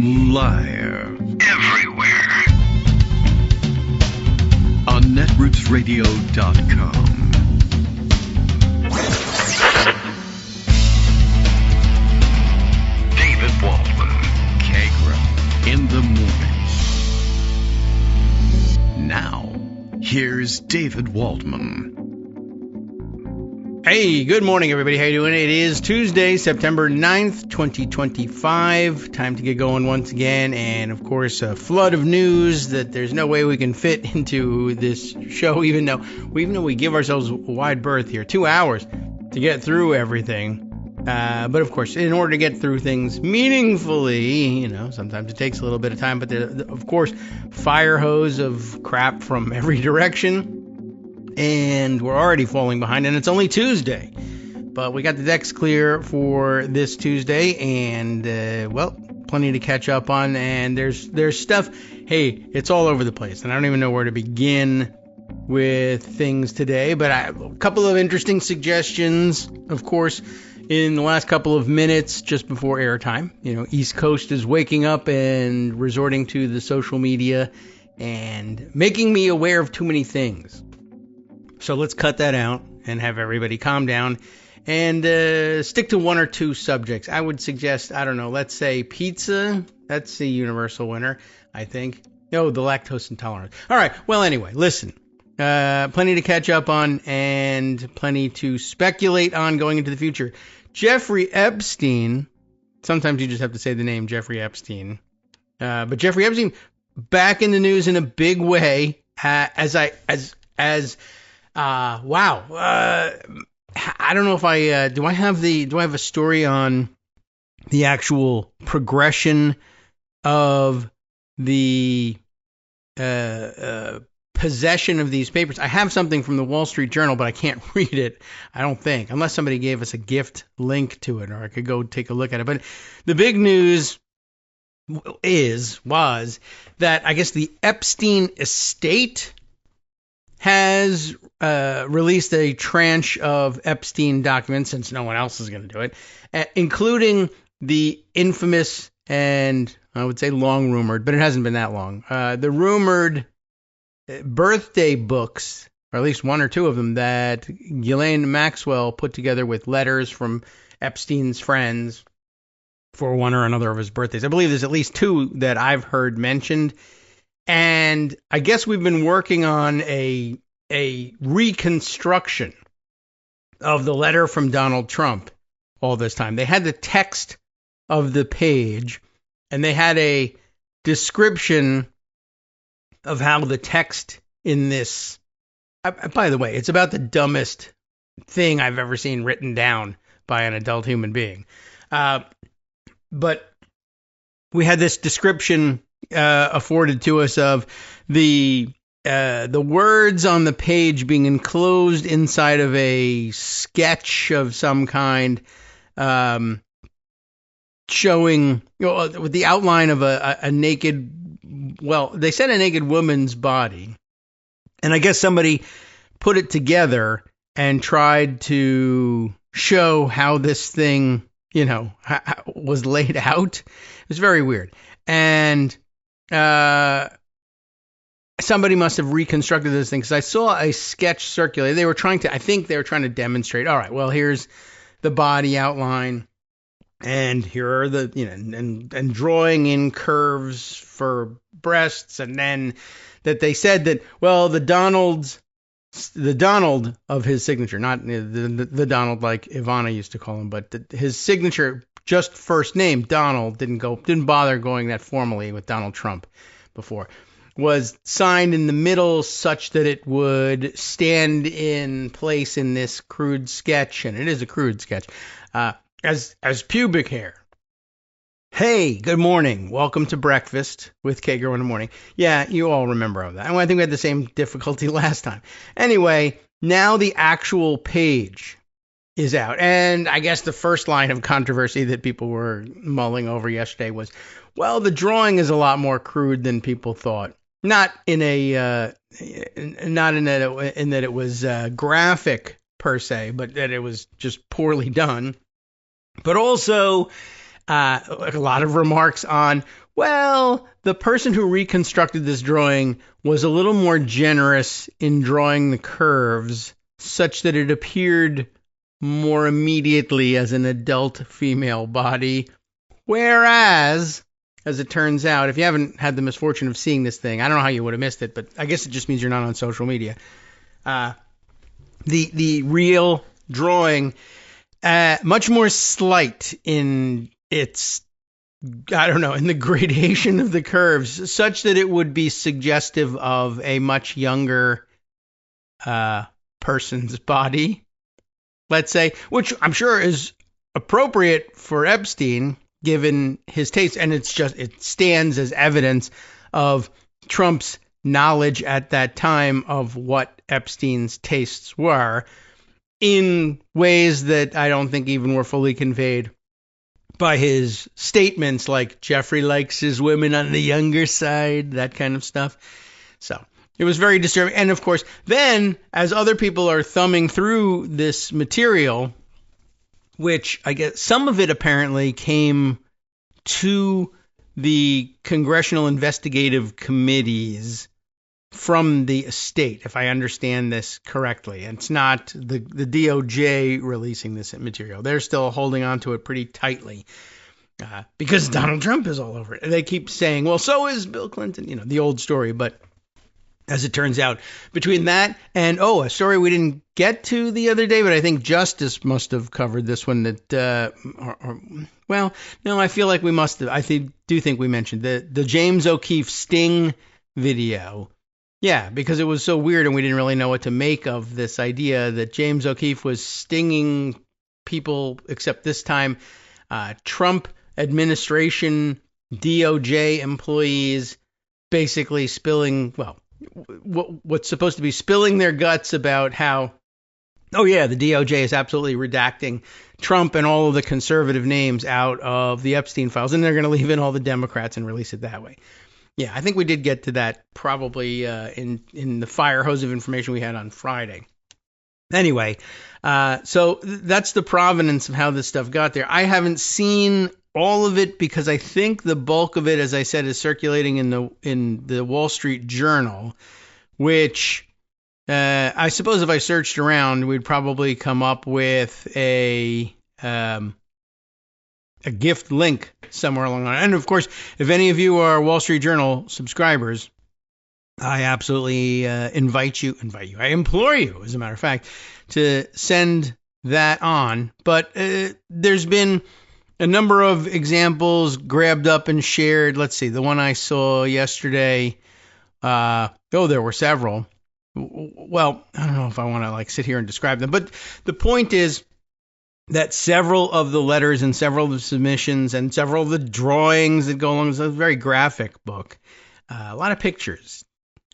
Live. Everywhere. On netrootsradio.com. David Waldman. Kagro. In the morning. Now, here's David Waldman. Hey, good morning, everybody. How you doing? It is Tuesday, September 9th, 2025. Time to get going once again. And, of course, a flood of news that there's no way we can fit into this show, even though we give ourselves a wide berth here. 2 hours to get through everything. But, of course, in order to get through things meaningfully, sometimes it takes a little bit of time. But, of course, fire hose of crap from every direction. And we're already falling behind, and it's only Tuesday. But we got the decks clear for this Tuesday, and, plenty to catch up on. And there's stuff, hey, it's all over the place. And I don't even know where to begin with things today. But a couple of interesting suggestions, of course, in the last couple of minutes just before airtime. East Coast is waking up and resorting to the social media and making me aware of too many things. So let's cut that out and have everybody calm down and stick to one or two subjects. I would suggest, let's say pizza. That's the universal winner, I think. No, the lactose intolerant. All right. Well, anyway, listen. Plenty to catch up on and plenty to speculate on going into the future. Jeffrey Epstein. Sometimes you just have to say the name Jeffrey Epstein. But Jeffrey Epstein back in the news in a big way. Wow. I don't know if do I have a story on the actual progression of the possession of these papers. I have something from the Wall Street Journal, but I can't read it, I don't think, unless somebody gave us a gift link to it, or I could go take a look at it. But the big news was that I guess the Epstein estate has released a tranche of Epstein documents, since no one else is going to do it, including the infamous and I would say long rumored, but it hasn't been that long, the rumored birthday books, or at least one or two of them, that Ghislaine Maxwell put together with letters from Epstein's friends for one or another of his birthdays. I believe there's at least two that I've heard mentioned. And I guess we've been working on a reconstruction of the letter from Donald Trump all this time. They had the text of the page, and they had a description of how the text in this... by the way, it's about the dumbest thing I've ever seen written down by an adult human being. But we had this description afforded to us of the words on the page being enclosed inside of a sketch of some kind, showing with the outline of a naked, they said a naked woman's body, and I guess somebody put it together and tried to show how this thing, was laid out. It was very weird. And somebody must have reconstructed this thing, because I saw a sketch circulate. I think they were trying to demonstrate, all right, well, here's the body outline, and here are the, and drawing in curves for breasts, and then that they said that, well, the Donald of his signature, not the Donald like Ivana used to call him, but his signature, just first name, Donald, didn't bother going that formally with Donald Trump before, was signed in the middle such that it would stand in place in this crude sketch, and it is a crude sketch, as pubic hair. Hey, good morning. Welcome to breakfast with Kagro in the morning. Yeah, you all remember all that. I think we had the same difficulty last time. Anyway, now the actual page is out. And I guess the first line of controversy that people were mulling over yesterday was, well, the drawing is a lot more crude than people thought. Not in that it was graphic per se, but that it was just poorly done. But also, a lot of remarks on, well, the person who reconstructed this drawing was a little more generous in drawing the curves such that it appeared more immediately as an adult female body. Whereas, as it turns out, if you haven't had the misfortune of seeing this thing, I don't know how you would have missed it, but I guess it just means you're not on social media. The real drawing, much more slight in its, in the gradation of the curves, such that it would be suggestive of a much younger person's body, let's say, which I'm sure is appropriate for Epstein, given his taste, and it stands as evidence of Trump's knowledge at that time of what Epstein's tastes were in ways that I don't think even were fully conveyed by his statements like Jeffrey likes his women on the younger side, that kind of stuff. So it was very disturbing. And of course, then as other people are thumbing through this material, which I guess some of it apparently came to the congressional investigative committees from the estate, if I understand this correctly. And it's not the DOJ releasing this material. They're still holding on to it pretty tightly because Donald Trump is all over it. They keep saying, well, so is Bill Clinton, the old story. But as it turns out, between that and, a story we didn't get to the other day, but I think Justice must have covered this one no, I feel like we must have. Do think we mentioned the James O'Keefe sting video. Yeah, because it was so weird and we didn't really know what to make of this idea that James O'Keefe was stinging people, except this time Trump administration DOJ employees, basically spilling, what's supposed to be spilling their guts about how, the DOJ is absolutely redacting Trump and all of the conservative names out of the Epstein files, and they're going to leave in all the Democrats and release it that way. Yeah, I think we did get to that probably in the fire hose of information we had on Friday. Anyway, so that's the provenance of how this stuff got there. I haven't seen all of it because I think the bulk of it, as I said, is circulating in the Wall Street Journal, which I suppose if I searched around, we'd probably come up with a gift link somewhere along the line. And of course, if any of you are Wall Street Journal subscribers, I absolutely I implore you, as a matter of fact, to send that on. But there's been a number of examples grabbed up and shared. Let's see, the one I saw yesterday, there were several. Well, I don't know if I want to sit here and describe them, but the point is that several of the letters and several of the submissions and several of the drawings that go along with a very graphic book, a lot of pictures.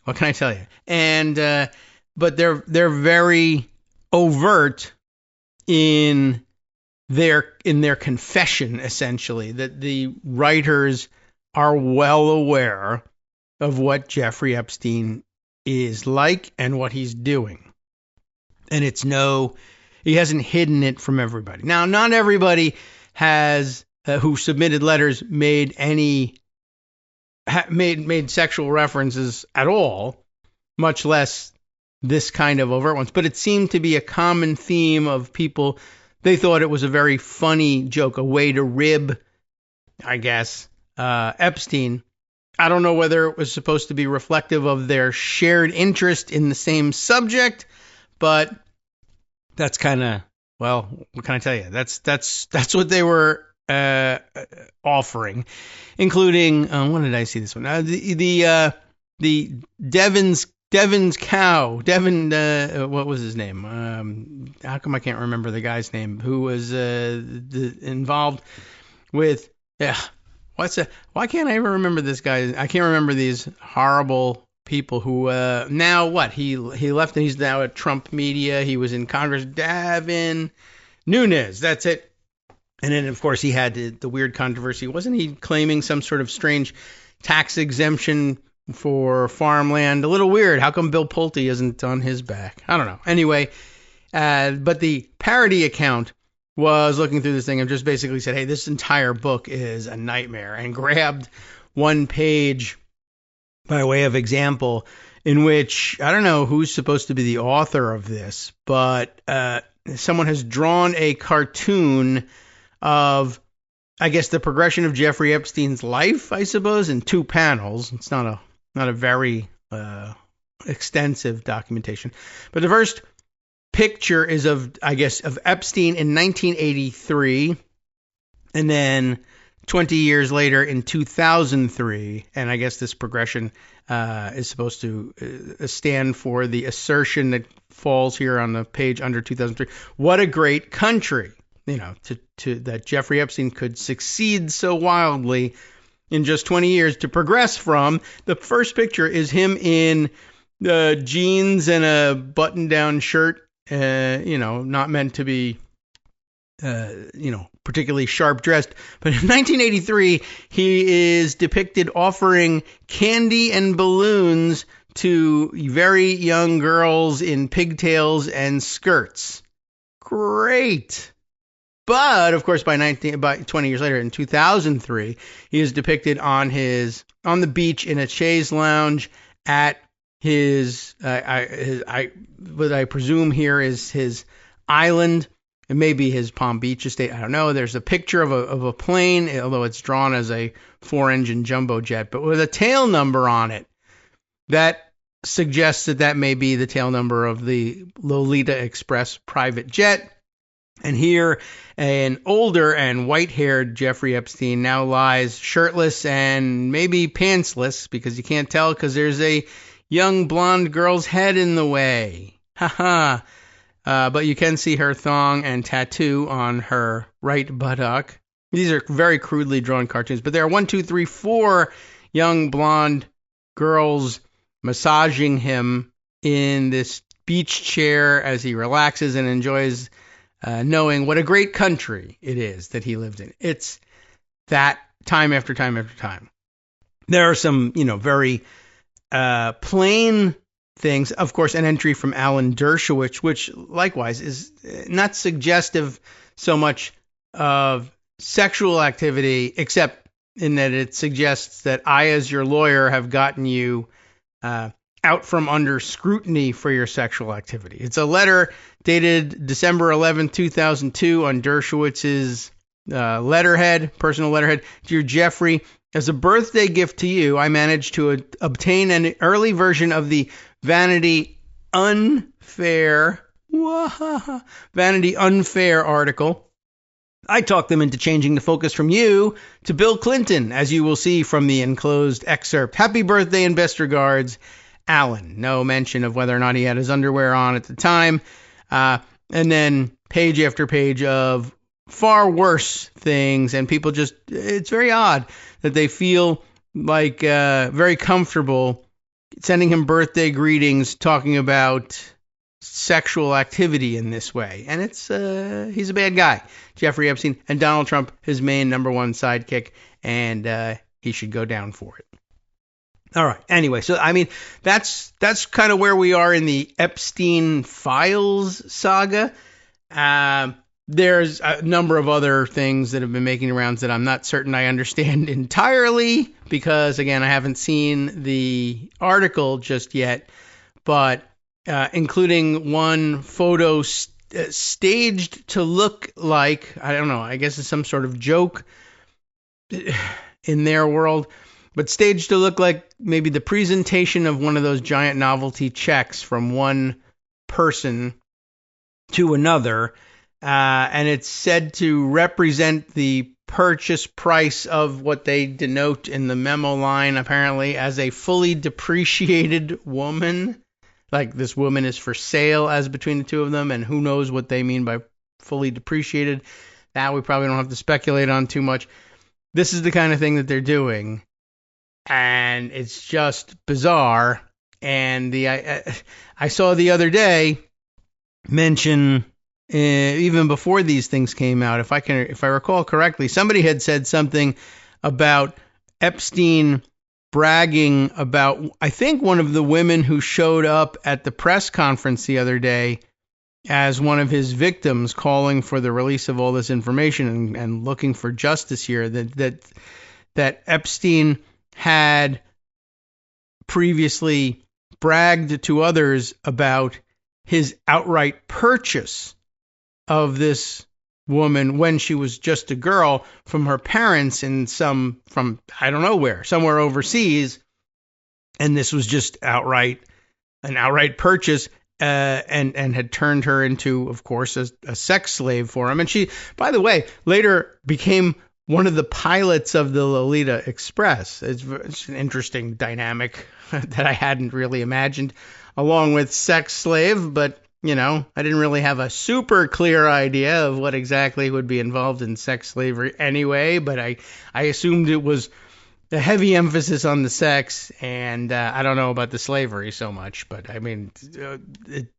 What can I tell you? And but they're very overt in their confession, essentially, that the writers are well aware of what Jeffrey Epstein is like and what he's doing. And he hasn't hidden it from everybody. Now, not everybody has who submitted letters made sexual references at all, much less this kind of overt ones. But it seemed to be a common theme of people. They thought it was a very funny joke, a way to rib, I guess, Epstein. I don't know whether it was supposed to be reflective of their shared interest in the same subject, but that's kind of, what can I tell you? That's what they were offering, including when did I see this one? The Devin's cow. What was his name? How come I can't remember the guy's name who was involved with? Why can't I ever remember this guy? I can't remember these horrible people who now what? He left and he's now at Trump Media. He was in Congress. Davin Nunes. That's it. And then, of course, he had the weird controversy. Wasn't he claiming some sort of strange tax exemption for farmland? A little weird. How come Bill Pulte isn't on his back? I don't know. Anyway, but the parody account was looking through this thing and just basically said, hey, this entire book is a nightmare, and grabbed one page by way of example in which, I don't know who's supposed to be the author of this, but someone has drawn a cartoon of, I guess, the progression of Jeffrey Epstein's life, I suppose, in 2 panels. It's not a very extensive documentation. But the first picture is of Epstein in 1983, and then 20 years later in 2003. And I guess this progression is supposed to stand for the assertion that falls here on the page under 2003. What a great country, to that Jeffrey Epstein could succeed so wildly in just 20 years to progress from. The first picture is him in jeans and a button-down shirt, not meant to be, particularly sharp dressed. But in 1983, he is depicted offering candy and balloons to very young girls in pigtails and skirts. Great. But of course, by 20 years later, in 2003, he is depicted on the beach in a chaise lounge at what I presume here is his island. It may be his Palm Beach estate. I don't know. There's a picture of a plane, although it's drawn as a 4-engine jumbo jet, but with a tail number on it. That suggests that may be the tail number of the Lolita Express private jet. And here, an older and white-haired Jeffrey Epstein now lies shirtless and maybe pantsless, because you can't tell because there's a young blonde girl's head in the way. Ha ha. But you can see her thong and tattoo on her right buttock. These are very crudely drawn cartoons, but there are 4 young blonde girls massaging him in this beach chair as he relaxes and enjoys knowing what a great country it is that he lived in. It's that time after time after time. There are some, very plain things. Of course, an entry from Alan Dershowitz, which likewise is not suggestive so much of sexual activity, except in that it suggests that I, as your lawyer, have gotten you out from under scrutiny for your sexual activity. It's a letter dated December 11, 2002 on Dershowitz's personal letterhead. Dear Jeffrey, as a birthday gift to you, I managed to obtain an early version of the Vanity Unfair article. I talked them into changing the focus from you to Bill Clinton, as you will see from the enclosed excerpt. Happy birthday and best regards, Alan. No mention of whether or not he had his underwear on at the time. And then page after page of far worse things, and people it's very odd that they feel like very comfortable sending him birthday greetings, talking about sexual activity in this way. And he's a bad guy, Jeffrey Epstein, and Donald Trump, his main number one sidekick, and he should go down for it. All right. Anyway, so that's kind of where we are in the Epstein files saga. There's a number of other things that have been making the rounds that I'm not certain I understand entirely, because again, I haven't seen the article just yet, but including one photo staged to look like, I don't know, I guess it's some sort of joke in their world, but staged to look like maybe the presentation of one of those giant novelty checks from one person to another. And it's said to represent the purchase price of what they denote in the memo line, apparently, as a fully depreciated woman. Like this woman is for sale as between the two of them, and who knows what they mean by fully depreciated. That we probably don't have to speculate on too much. This is the kind of thing that they're doing, and it's just bizarre. And I saw the other day mention, even before these things came out, if I recall correctly, somebody had said something about Epstein bragging about, I think, one of the women who showed up at the press conference the other day as one of his victims, calling for the release of all this information and looking for justice here, that Epstein had previously bragged to others about his outright purchase of this woman when she was just a girl from her parents from I don't know where, somewhere overseas. And this was just an outright purchase, and had turned her into, of course, a sex slave for him. And she, by the way, later became one of the pilots of the Lolita Express. It's an interesting dynamic that I hadn't really imagined, along with sex slave, but I didn't really have a super clear idea of what exactly would be involved in sex slavery anyway, but I assumed it was a heavy emphasis on the sex, and I don't know about the slavery so much, but I mean,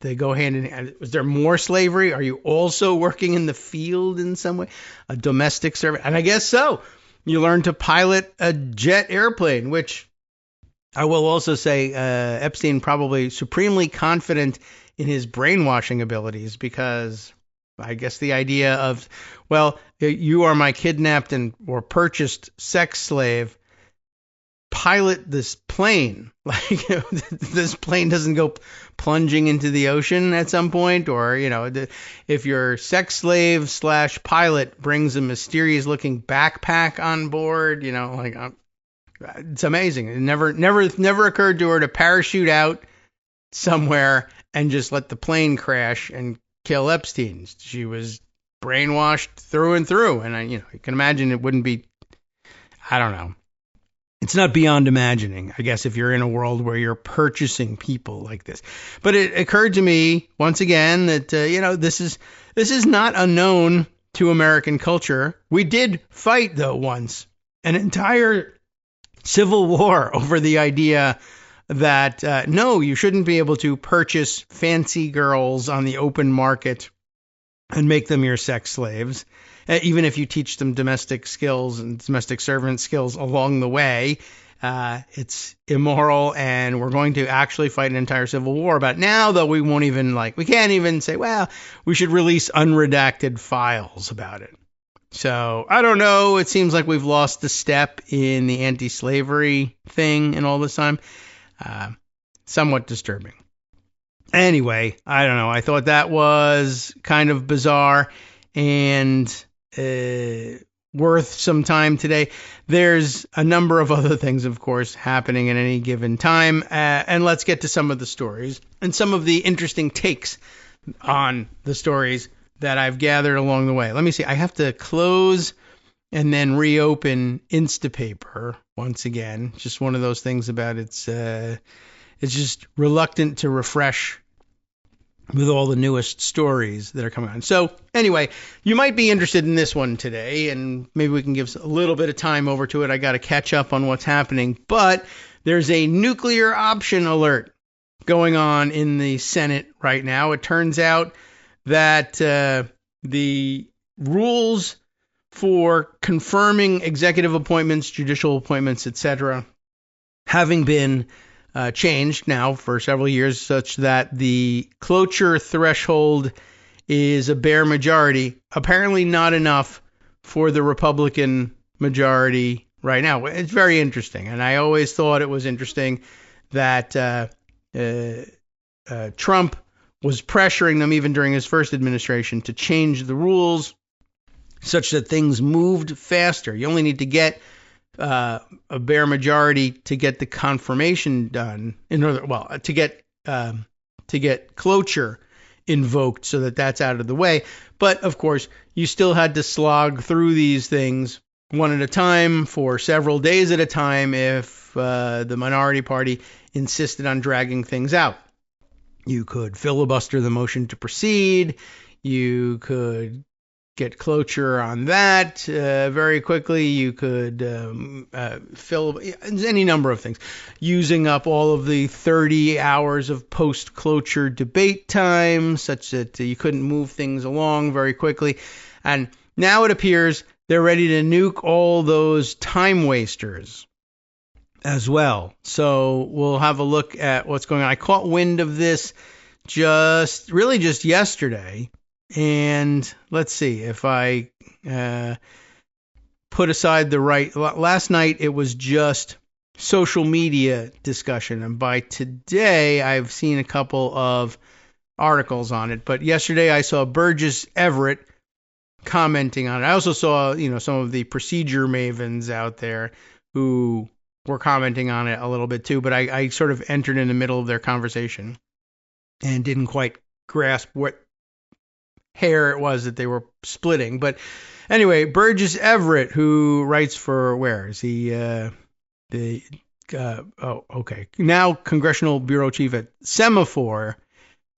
they go hand in hand. Was there more slavery? Are you also working in the field in some way? A domestic servant? And I guess so. You learn to pilot a jet airplane, which I will also say Epstein probably supremely confident in his brainwashing abilities, because I guess the idea of, well, you are my kidnapped or purchased sex slave, pilot this plane. Like, this plane doesn't go plunging into the ocean at some point, or if your sex slave / pilot brings a mysterious looking backpack on board, it's amazing. It never occurred to her to parachute out somewhere and just let the plane crash and kill Epstein. She was brainwashed through and through, and you can imagine it wouldn't be, I don't know. It's not beyond imagining, I guess, if you're in a world where you're purchasing people like this. But it occurred to me once again that this is not unknown to American culture. We did fight, though, once an entire civil war over the idea that no, you shouldn't be able to purchase fancy girls on the open market and make them your sex slaves, even if you teach them domestic skills and domestic servant skills along the way. It's immoral, and we're going to actually fight an entire civil war about it. Now, though, we can't even say, well, we should release unredacted files about it. So, I don't know. It seems like we've lost a step in the anti-slavery thing in all this time. Somewhat disturbing. Anyway, I don't know. I thought that was kind of bizarre and worth some time today. There's a number of other things, of course, happening at any given time. And let's get to some of the stories and some of the interesting takes on the stories that I've gathered along the way. Let me see. I have to close and then reopen Instapaper once again. Just one of those things about it's just reluctant to refresh with all the newest stories that are coming on. So anyway, you might be interested in this one today, and maybe we can give a little bit of time over to it. I got to catch up on what's happening, but there's a nuclear option alert going on in the Senate right now. It turns out that the rules for confirming executive appointments, judicial appointments, etc., having been changed now for several years, such that the cloture threshold is a bare majority. Apparently not enough for the Republican majority right now. It's very interesting, and I always thought it was interesting that Trump was pressuring them, even during his first administration, to change the rules such that things moved faster. You only need to get a bare majority to get the confirmation done. To get cloture invoked, so that that's out of the way. But of course, you still had to slog through these things one at a time for several days at a time if the minority party insisted on dragging things out. You could filibuster the motion to proceed. You could get cloture on that very quickly. You could fill any number of things, using up all of the 30 hours of post-cloture debate time, such that you couldn't move things along very quickly. And now it appears they're ready to nuke all those time wasters as well. So we'll have a look at what's going on. I caught wind of this just yesterday. And let's see if I put aside last night it was just social media discussion. And by today, I've seen a couple of articles on it. But yesterday I saw Burgess Everett commenting on it. I also saw, some of the procedure mavens out there who were commenting on it a little bit too. But I sort of entered in the middle of their conversation and didn't quite grasp what hair it was that they were splitting. But anyway, Burgess Everett, who writes for, where is he? Now Congressional Bureau Chief at Semaphore,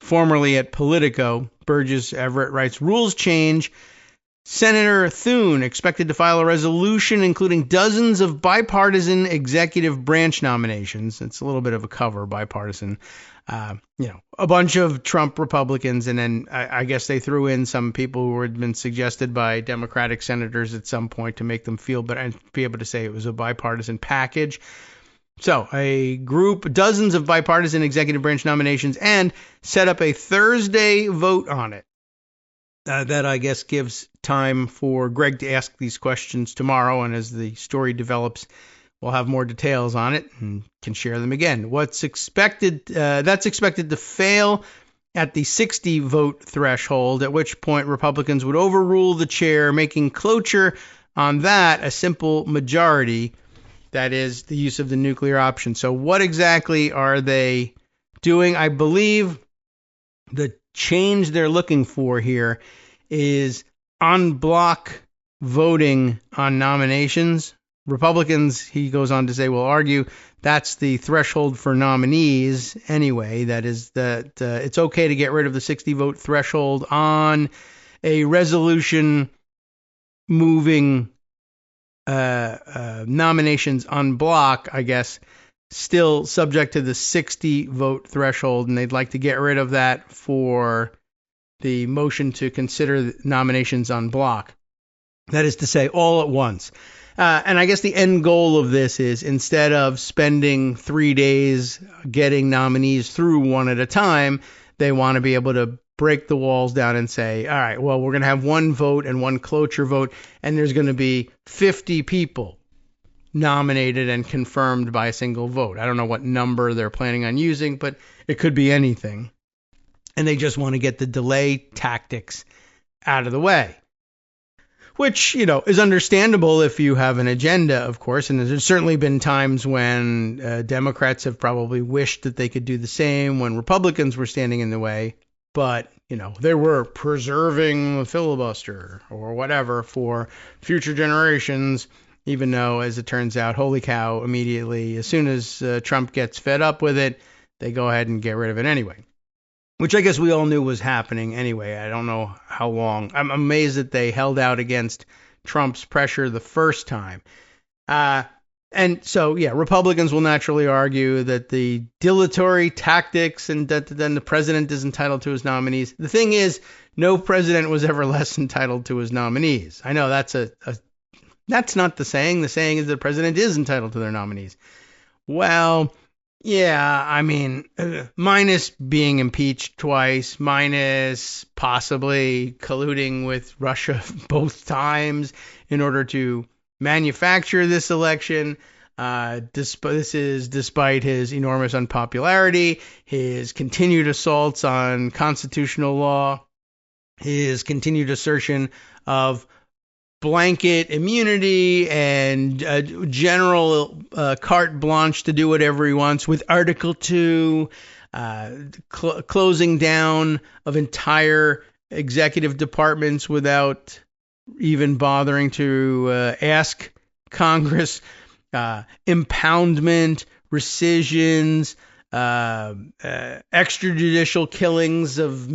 formerly at Politico. Burgess Everett writes, rules change. Senator Thune expected to file a resolution including dozens of bipartisan executive branch nominations. It's a little bit of a cover, bipartisan. A bunch of Trump Republicans, and then I guess they threw in some people who had been suggested by Democratic senators at some point to make them feel better and be able to say it was a bipartisan package. So dozens of bipartisan executive branch nominations, and set up a Thursday vote on it. That, I guess, gives time for Greg to ask these questions tomorrow, and as the story develops, we'll have more details on it and can share them again. That's expected to fail at the 60 vote threshold, at which point Republicans would overrule the chair, making cloture on that a simple majority. That is the use of the nuclear option. So what exactly are they doing? I believe the change they're looking for here is en bloc voting on nominations. Republicans, he goes on to say, will argue that's the threshold for nominees anyway. That is that it's okay to get rid of the 60 vote threshold on a resolution moving nominations en bloc, I guess, still subject to the 60 vote threshold, and they'd like to get rid of that for the motion to consider nominations en bloc. That is to say, all at once. And I guess the end goal of this is, instead of spending 3 days getting nominees through one at a time, they want to be able to break the walls down and say, all right, well, we're going to have one vote and one cloture vote, and there's going to be 50 people nominated and confirmed by a single vote. I don't know what number they're planning on using, but it could be anything. And they just want to get the delay tactics out of the way, which, is understandable if you have an agenda, of course. And there's certainly been times when Democrats have probably wished that they could do the same when Republicans were standing in the way. But, they were preserving the filibuster or whatever for future generations, even though, as it turns out, holy cow, immediately, as soon as Trump gets fed up with it, they go ahead and get rid of it anyway. Which I guess we all knew was happening anyway. I don't know how long. I'm amazed that they held out against Trump's pressure the first time. And so, Republicans will naturally argue that the dilatory tactics and that then the president is entitled to his nominees. The thing is, no president was ever less entitled to his nominees. I know that's that's not the saying. The saying is the president is entitled to their nominees. Well, yeah, I mean, minus being impeached twice, minus possibly colluding with Russia both times in order to manufacture this election. This is despite his enormous unpopularity, his continued assaults on constitutional law, his continued assertion of blanket immunity and general carte blanche to do whatever he wants with Article 2, closing down of entire executive departments without even bothering to ask Congress, impoundment, rescissions, extrajudicial killings of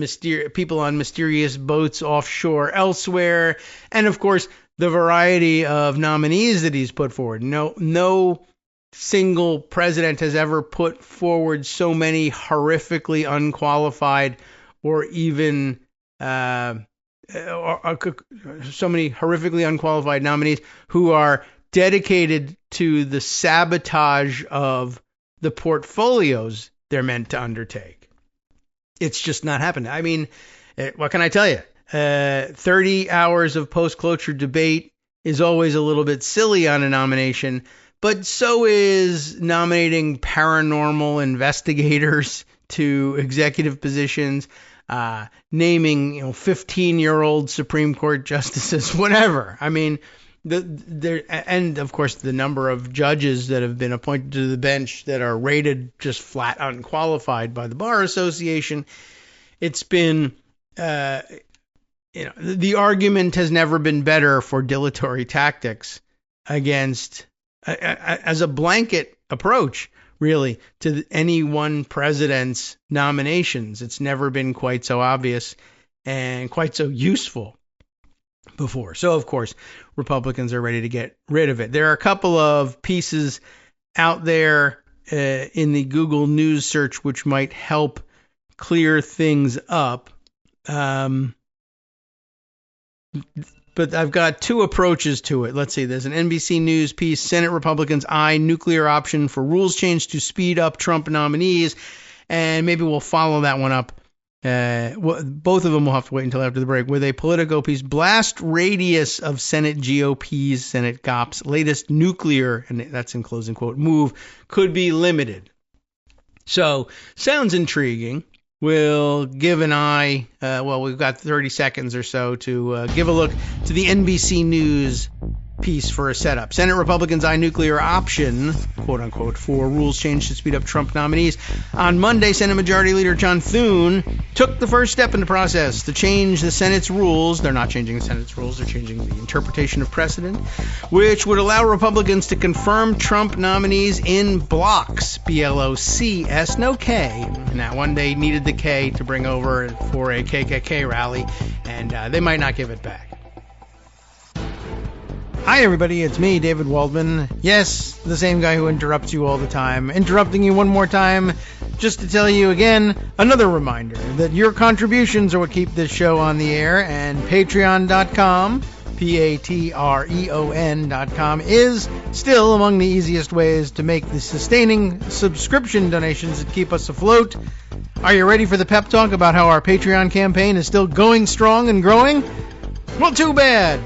people on mysterious boats offshore elsewhere, and of course the variety of nominees that he's put forward. No single president has ever put forward so many horrifically unqualified or even so many horrifically unqualified nominees who are dedicated to the sabotage of the portfolios they're meant to undertake. It's just not happening. I mean, what can I tell you? 30 hours of post-cloture debate is always a little bit silly on a nomination, but so is nominating paranormal investigators to executive positions, naming 15-year-old Supreme Court justices, whatever. I mean, and of course the number of judges that have been appointed to the bench that are rated just flat unqualified by the Bar Association. It's been, the argument has never been better for dilatory tactics against, as a blanket approach, really, to any one president's nominations. It's never been quite so obvious and quite so useful before. So, of course, Republicans are ready to get rid of it. There are a couple of pieces out there in the Google News search which might help clear things up. But I've got two approaches to it. Let's see. There's an NBC News piece. Senate Republicans eye nuclear option for rules change to speed up Trump nominees. And maybe we'll follow that one up. Both of them will have to wait until after the break. With a Politico piece, blast radius of Senate GOP's, Senate Gops' latest nuclear, and that's in closing quote, move could be limited. So, sounds intriguing. We'll give an eye, we've got 30 seconds or so to give a look to the NBC News piece for a setup. Senate Republicans eye nuclear option, quote unquote, for rules change to speed up Trump nominees. On Monday, Senate Majority Leader John Thune took the first step in the process to change the Senate's rules. They're not changing the Senate's rules, they're changing the interpretation of precedent, which would allow Republicans to confirm Trump nominees in blocks, B-L-O-C-S, no K. Now, one day needed the K to bring over for a KKK rally, and they might not give it back. Hi, everybody. It's me, David Waldman. Yes, the same guy who interrupts you all the time. Interrupting you one more time just to tell you again, another reminder that your contributions are what keep this show on the air, and Patreon.com, Patreon.com, is still among the easiest ways to make the sustaining subscription donations that keep us afloat. Are you ready for the pep talk about how our Patreon campaign is still going strong and growing? Well, too bad.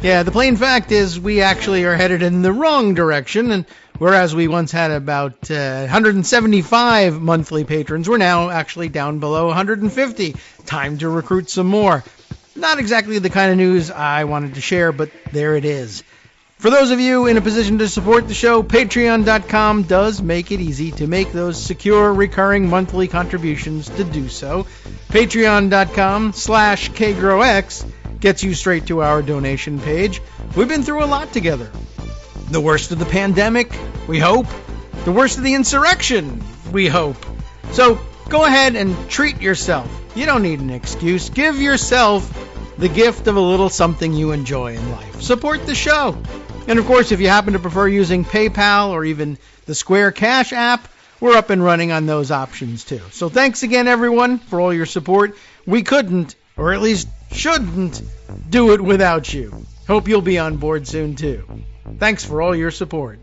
Yeah, the plain fact is we actually are headed in the wrong direction, and whereas we once had about 175 monthly patrons, we're now actually down below 150. Time to recruit some more. Not exactly the kind of news I wanted to share, but there it is. For those of you in a position to support the show, Patreon.com does make it easy to make those secure, recurring monthly contributions to do so. Patreon.com/KagroX gets you straight to our donation page. We've been through a lot together. The worst of the pandemic, we hope. The worst of the insurrection, we hope. So go ahead and treat yourself. You don't need an excuse. Give yourself the gift of a little something you enjoy in life. Support the show. And of course, if you happen to prefer using PayPal or even the Square Cash app, we're up and running on those options too. So thanks again, everyone, for all your support. We couldn't, or at least shouldn't, do it without you. Hope you'll be on board soon too. Thanks for all your support.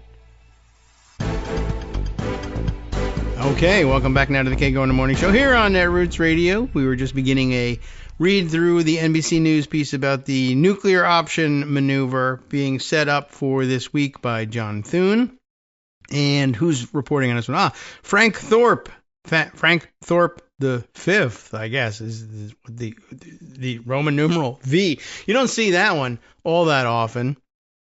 Okay, welcome back now to the Kagro in the Morning Show here on Roots Radio. We were just beginning a read through the NBC News piece about the nuclear option maneuver being set up for this week by John Thune. And who's reporting on this one? Frank Thorpe. Frank Thorpe the Fifth, I guess, is the Roman numeral V. You don't see that one all that often,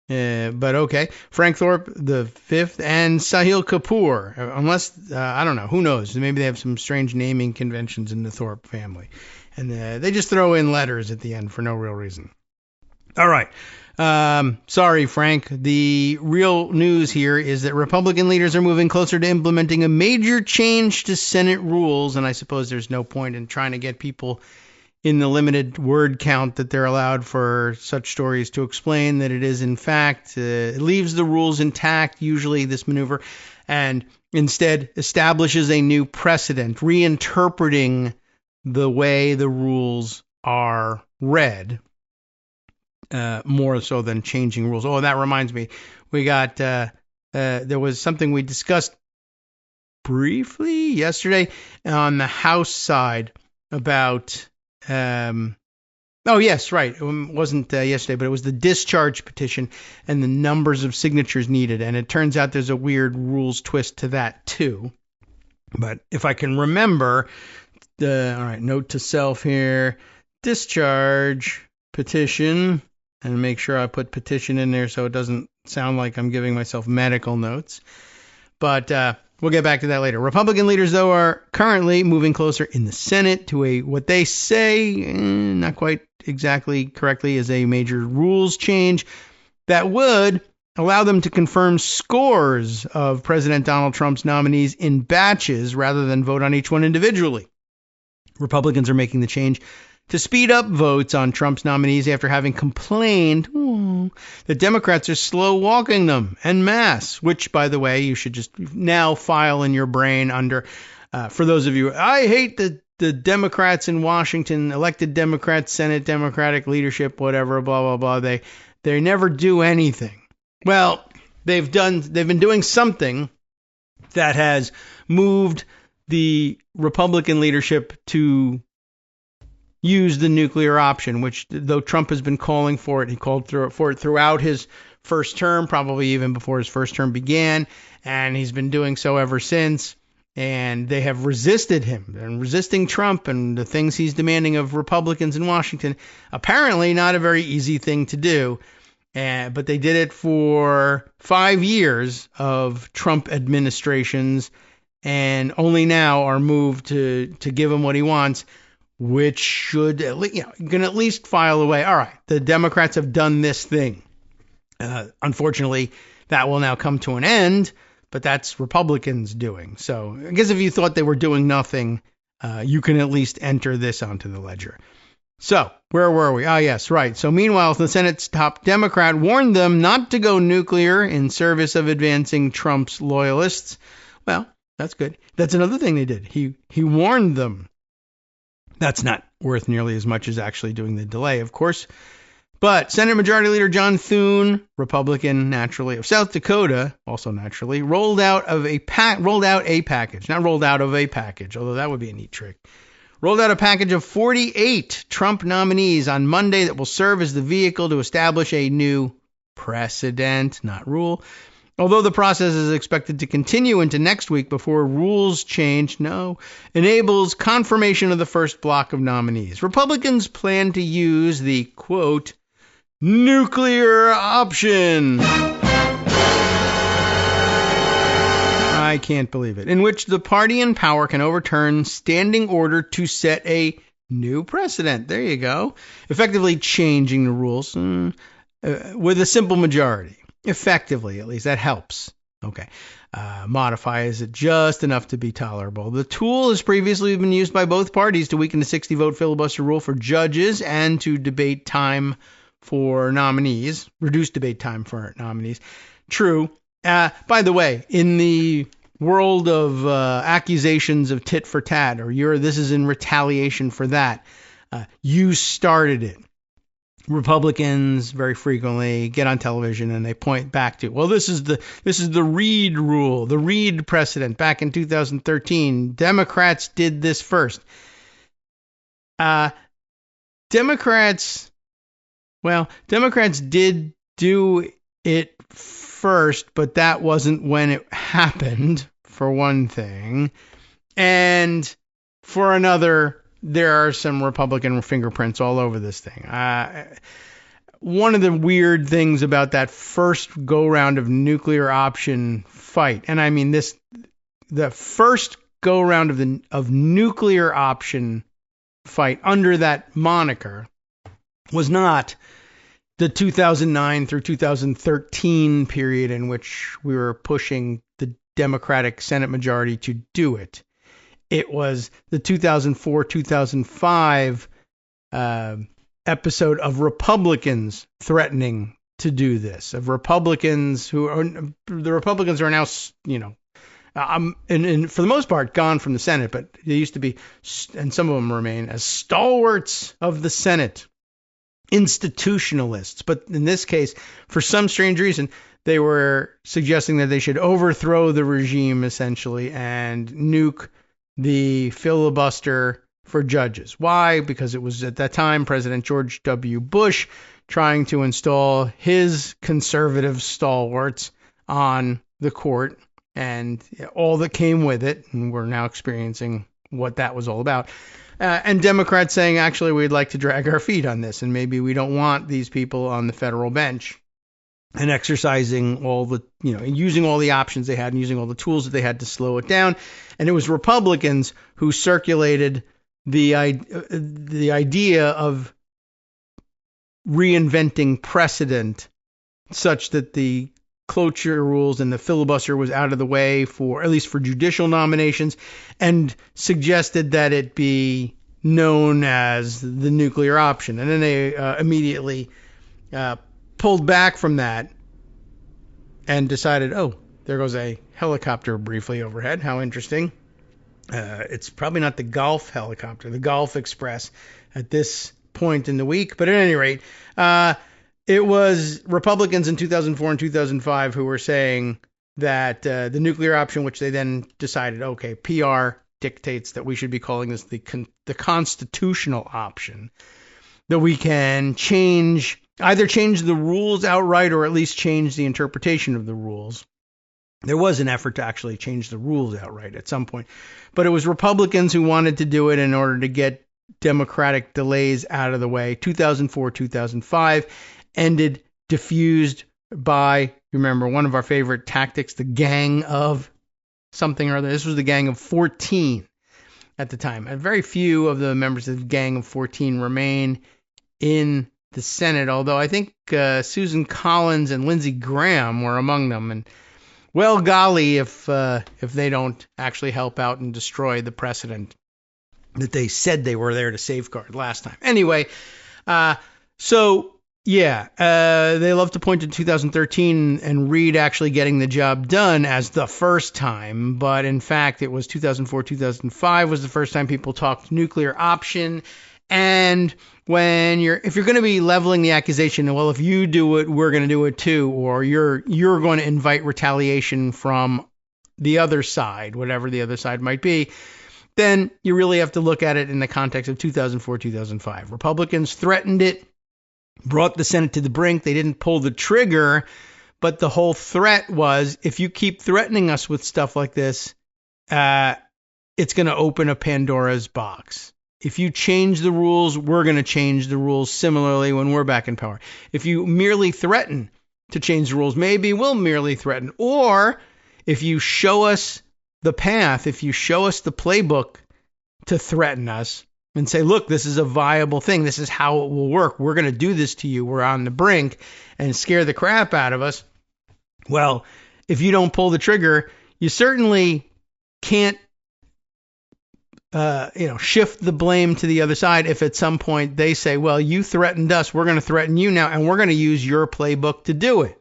but okay. Frank Thorpe the Fifth and Sahil Kapoor, unless, I don't know, who knows? Maybe they have some strange naming conventions in the Thorpe family. And they just throw in letters at the end for no real reason. All right. Sorry, Frank. The real news here is that Republican leaders are moving closer to implementing a major change to Senate rules, and I suppose there's no point in trying to get people in the limited word count that they're allowed for such stories to explain that it is, in fact, it leaves the rules intact, usually this maneuver, and instead establishes a new precedent, reinterpreting the way the rules are read. More so than changing rules. Oh, that reminds me. We got, there was something we discussed briefly yesterday on the House side about, oh, yes, right. It wasn't yesterday, but it was the discharge petition and the numbers of signatures needed. And it turns out there's a weird rules twist to that, too. But if I can remember, all right, note to self here, discharge petition, and make sure I put petition in there so it doesn't sound like I'm giving myself medical notes. But we'll get back to that later. Republican leaders, though, are currently moving closer in the Senate to what they say, not quite exactly correctly, is a major rules change that would allow them to confirm scores of President Donald Trump's nominees in batches rather than vote on each one individually. Republicans are making the change to speed up votes on Trump's nominees after having complained that Democrats are slow walking them en masse, which, by the way, you should just now file in your brain under, for those of you, I hate the Democrats in Washington, elected Democrats, Senate Democratic leadership, whatever, blah, blah, blah. They never do anything. Well, they've been doing something that has moved the Republican leadership to use the nuclear option, which, though Trump has been calling for it, he called for it throughout his first term, probably even before his first term began, and he's been doing so ever since. And they have resisted him and resisting Trump and the things he's demanding of Republicans in Washington. Apparently not a very easy thing to do. But they did it for 5 years of Trump administrations, and only now are moved to give him what he wants, which should, you can at least file away. All right, the Democrats have done this thing. Unfortunately, that will now come to an end, but that's Republicans doing. So I guess if you thought they were doing nothing, you can at least enter this onto the ledger. So, where were we? Ah, yes, right. So, meanwhile, the Senate's top Democrat warned them not to go nuclear in service of advancing Trump's loyalists. Well, that's good. That's another thing they did. He warned them. That's not worth nearly as much as actually doing the delay, of course. But Senate Majority Leader John Thune, Republican, naturally, of South Dakota, also naturally, rolled out a package, although that would be a neat trick. Rolled out a package of 48 Trump nominees on Monday that will serve as the vehicle to establish a new precedent, not rule. Although the process is expected to continue into next week before rules change, enables confirmation of the first block of nominees. Republicans plan to use the, quote, nuclear option. I can't believe it. In which the party in power can overturn standing order to set a new precedent. There you go. Effectively changing the rules with a simple majority. Effectively, at least. That helps. Okay. Modifies it just enough to be tolerable. The tool has previously been used by both parties to weaken the 60-vote filibuster rule for judges and to debate time for nominees. Reduce debate time for nominees. True. By the way, in the world of accusations of tit for tat, or this is in retaliation for that, you started it. Republicans very frequently get on television and they point back to, well, this is the Reid rule, the Reid precedent back in 2013. Democrats did this first. Democrats did do it first, but that wasn't when it happened, for one thing. And for another, there are some Republican fingerprints all over this thing. One of the weird things about that first go-round of nuclear option fight, and I mean the first go-round of nuclear option fight under that moniker was not the 2009 through 2013 period in which we were pushing the Democratic Senate majority to do it. It was the 2004-2005 episode of Republicans threatening to do this, of Republicans the Republicans are now, and for the most part gone from the Senate, but they used to be, and some of them remain as stalwarts of the Senate. Institutionalists, but in this case, for some strange reason, they were suggesting that they should overthrow the regime essentially and nuke the filibuster for judges. Why? Because it was at that time President George W. Bush trying to install his conservative stalwarts on the court and all that came with it. And we're now experiencing what that was all about. And Democrats saying, actually, we'd like to drag our feet on this, and maybe we don't want these people on the federal bench and exercising all the, using all the options they had and using all the tools that they had to slow it down. And it was Republicans who circulated the idea of reinventing precedent such that the cloture rules and the filibuster was out of the way for, at least for judicial nominations, and suggested that it be known as the nuclear option. And then they immediately pulled back from that and decided, oh, there goes a helicopter briefly overhead. How interesting. It's probably not the Golf helicopter, the Golf Express at this point in the week. But at any rate, it was Republicans in 2004 and 2005 who were saying that the nuclear option, which they then decided, okay, PR dictates that we should be calling this the constitutional option, that we can either change the rules outright or at least change the interpretation of the rules. There was an effort to actually change the rules outright at some point, but it was Republicans who wanted to do it in order to get Democratic delays out of the way. 2004, 2005 ended diffused by, remember, one of our favorite tactics, the gang of something or other. This was the gang of 14 at the time. And very few of the members of the gang of 14 remain in the Senate, although I think Susan Collins and Lindsey Graham were among them. And well, golly, if they don't actually help out and destroy the precedent that they said they were there to safeguard last time. Anyway, they love to point to 2013 and Reid actually getting the job done as the first time, but in fact it was 2004, 2005 was the first time people talked nuclear option. And if you're going to be leveling the accusation, well, if you do it, we're going to do it too, or you're going to invite retaliation from the other side, whatever the other side might be, then you really have to look at it in the context of 2004, 2005. Republicans threatened it, brought the Senate to the brink. They didn't pull the trigger, but the whole threat was, if you keep threatening us with stuff like this, it's going to open a Pandora's box. If you change the rules, we're going to change the rules similarly when we're back in power. If you merely threaten to change the rules, maybe we'll merely threaten. Or if you show us the path, if you show us the playbook to threaten us and say, look, this is a viable thing, this is how it will work, we're going to do this to you, we're on the brink, and scare the crap out of us, well, if you don't pull the trigger, you certainly can't shift the blame to the other side if at some point they say, well, you threatened us, we're going to threaten you now, and we're going to use your playbook to do it.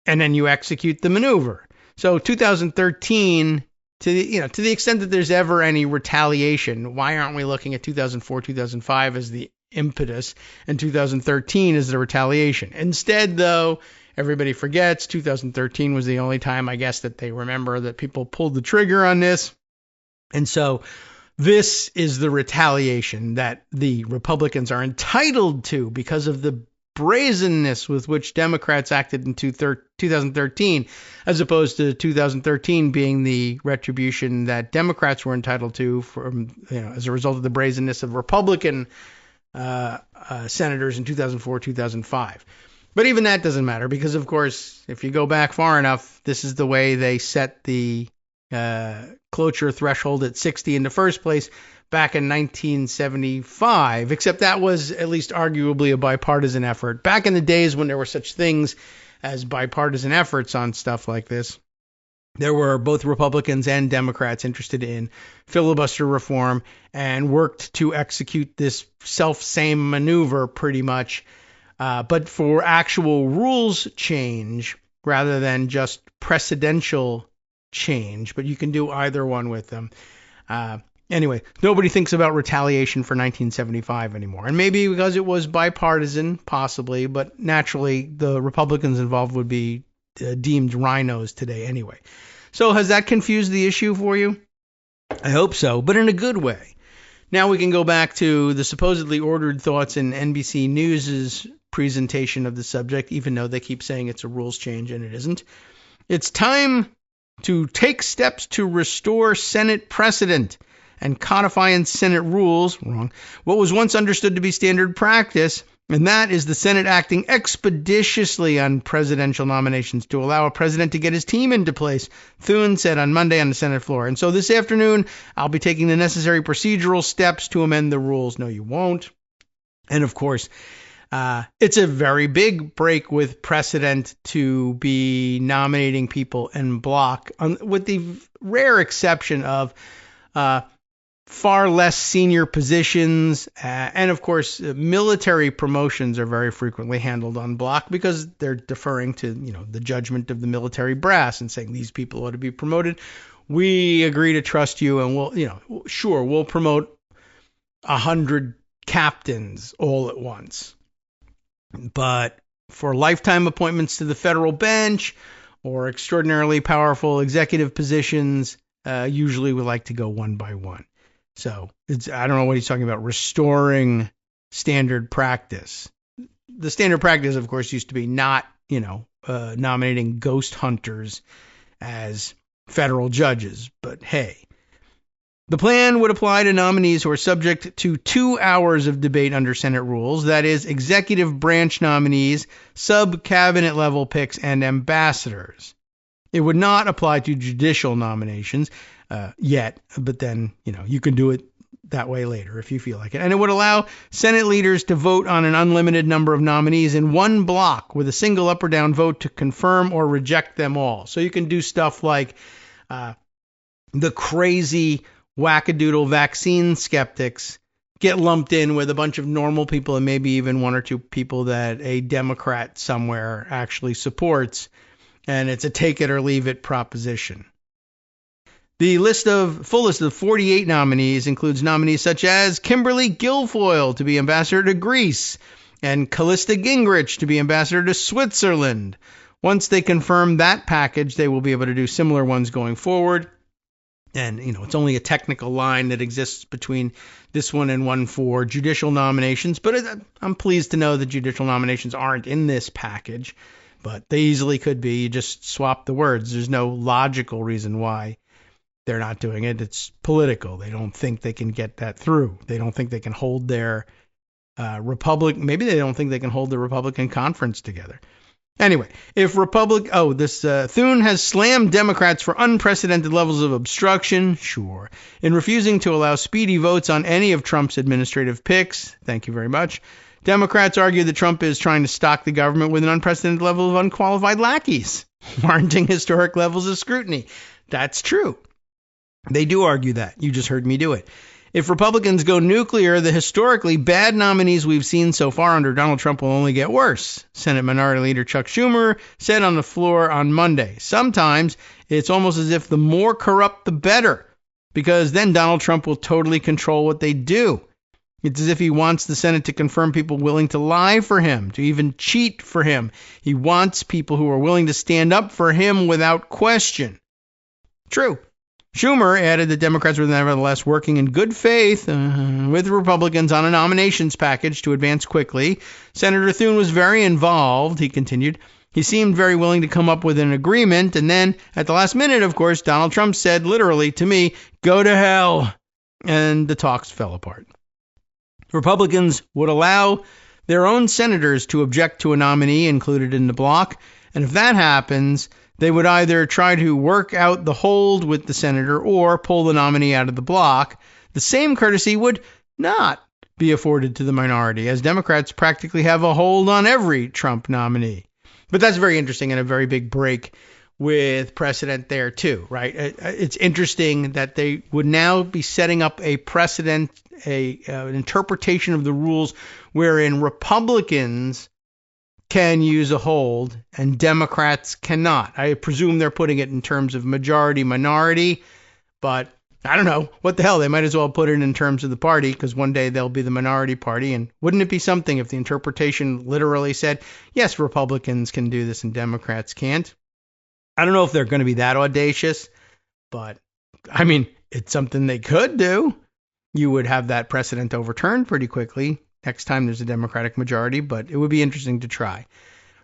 And then you execute the maneuver. So 2013, to the extent that there's ever any retaliation, why aren't we looking at 2004, 2005 as the impetus and 2013 as the retaliation? Instead, though, everybody forgets 2013 was the only time, I guess, that they remember that people pulled the trigger on this. And so this is the retaliation that the Republicans are entitled to because of the brazenness with which Democrats acted in 2013, as opposed to 2013 being the retribution that Democrats were entitled to as a result of the brazenness of Republican senators in 2004, 2005. But even that doesn't matter because, of course, if you go back far enough, this is the way they set the cloture threshold at 60 in the first place back in 1975, except that was at least arguably a bipartisan effort. Back in the days when there were such things as bipartisan efforts on stuff like this, there were both Republicans and Democrats interested in filibuster reform and worked to execute this self-same maneuver pretty much, but for actual rules change rather than just precedential change, but you can do either one with them. Anyway, nobody thinks about retaliation for 1975 anymore. And maybe because it was bipartisan, possibly, but naturally the Republicans involved would be deemed rhinos today anyway. So has that confused the issue for you? I hope so, but in a good way. Now we can go back to the supposedly ordered thoughts in NBC News' presentation of the subject, even though they keep saying it's a rules change and it isn't. It's time to take steps to restore Senate precedent and codify in Senate rules, wrong, what was once understood to be standard practice, and that is the Senate acting expeditiously on presidential nominations to allow a president to get his team into place, Thune said on Monday on the Senate floor. And so this afternoon, I'll be taking the necessary procedural steps to amend the rules. No, you won't. And of course, it's a very big break with precedent to be nominating people en bloc, with the rare exception of far less senior positions. And of course, military promotions are very frequently handled en bloc because they're deferring to, the judgment of the military brass and saying these people ought to be promoted. We agree to trust you, and we'll promote 100 captains all at once. But for lifetime appointments to the federal bench or extraordinarily powerful executive positions, usually we like to go one by one. So I don't know what he's talking about, restoring standard practice. The standard practice, of course, used to be not, nominating ghost hunters as federal judges. But hey, the plan would apply to nominees who are subject to 2 hours of debate under Senate rules. That is, executive branch nominees, sub-cabinet level picks, and ambassadors. It would not apply to judicial nominations yet, but then, you can do it that way later if you feel like it. And it would allow Senate leaders to vote on an unlimited number of nominees in one block with a single up or down vote to confirm or reject them all. So you can do stuff like the crazy wackadoodle vaccine skeptics get lumped in with a bunch of normal people and maybe even one or two people that a Democrat somewhere actually supports. And it's a take it or leave it proposition. The full list of 48 nominees includes nominees such as Kimberly Guilfoyle to be ambassador to Greece and Callista Gingrich to be ambassador to Switzerland. Once they confirm that package, they will be able to do similar ones going forward. And, it's only a technical line that exists between this one and one for judicial nominations. But I'm pleased to know that judicial nominations aren't in this package, but they easily could be. You just swap the words. There's no logical reason why they're not doing it. It's political. They don't think they can get that through. They don't think they can hold their maybe they don't think they can hold the Republican conference together. Anyway, if Thune has slammed Democrats for unprecedented levels of obstruction, sure, in refusing to allow speedy votes on any of Trump's administrative picks. Thank you very much. Democrats argue that Trump is trying to stock the government with an unprecedented level of unqualified lackeys, warranting historic levels of scrutiny. That's true. They do argue that. You just heard me do it. If Republicans go nuclear, the historically bad nominees we've seen so far under Donald Trump will only get worse, Senate Minority Leader Chuck Schumer said on the floor on Monday. Sometimes it's almost as if the more corrupt, the better, because then Donald Trump will totally control what they do. It's as if he wants the Senate to confirm people willing to lie for him, to even cheat for him. He wants people who are willing to stand up for him without question. True. Schumer added that Democrats were nevertheless working in good faith with Republicans on a nominations package to advance quickly. Senator Thune was very involved, he continued. He seemed very willing to come up with an agreement, and then at the last minute, of course, Donald Trump said literally to me, "Go to hell," and the talks fell apart. Republicans would allow their own senators to object to a nominee included in the bloc, and if that happens, they would either try to work out the hold with the senator or pull the nominee out of the bloc. The same courtesy would not be afforded to the minority, as Democrats practically have a hold on every Trump nominee. But that's very interesting and a very big break with precedent there too, right? It's interesting that they would now be setting up a precedent, an interpretation of the rules wherein Republicans can use a hold and Democrats cannot. I presume they're putting it in terms of majority minority, but I don't know. What the hell? They might as well put it in terms of the party, because one day they'll be the minority party. And wouldn't it be something if the interpretation literally said, yes, Republicans can do this and Democrats can't? I don't know if they're going to be that audacious, but I mean, it's something they could do. you would have that precedent overturned pretty quickly next time there's a Democratic majority, but it would be interesting to try.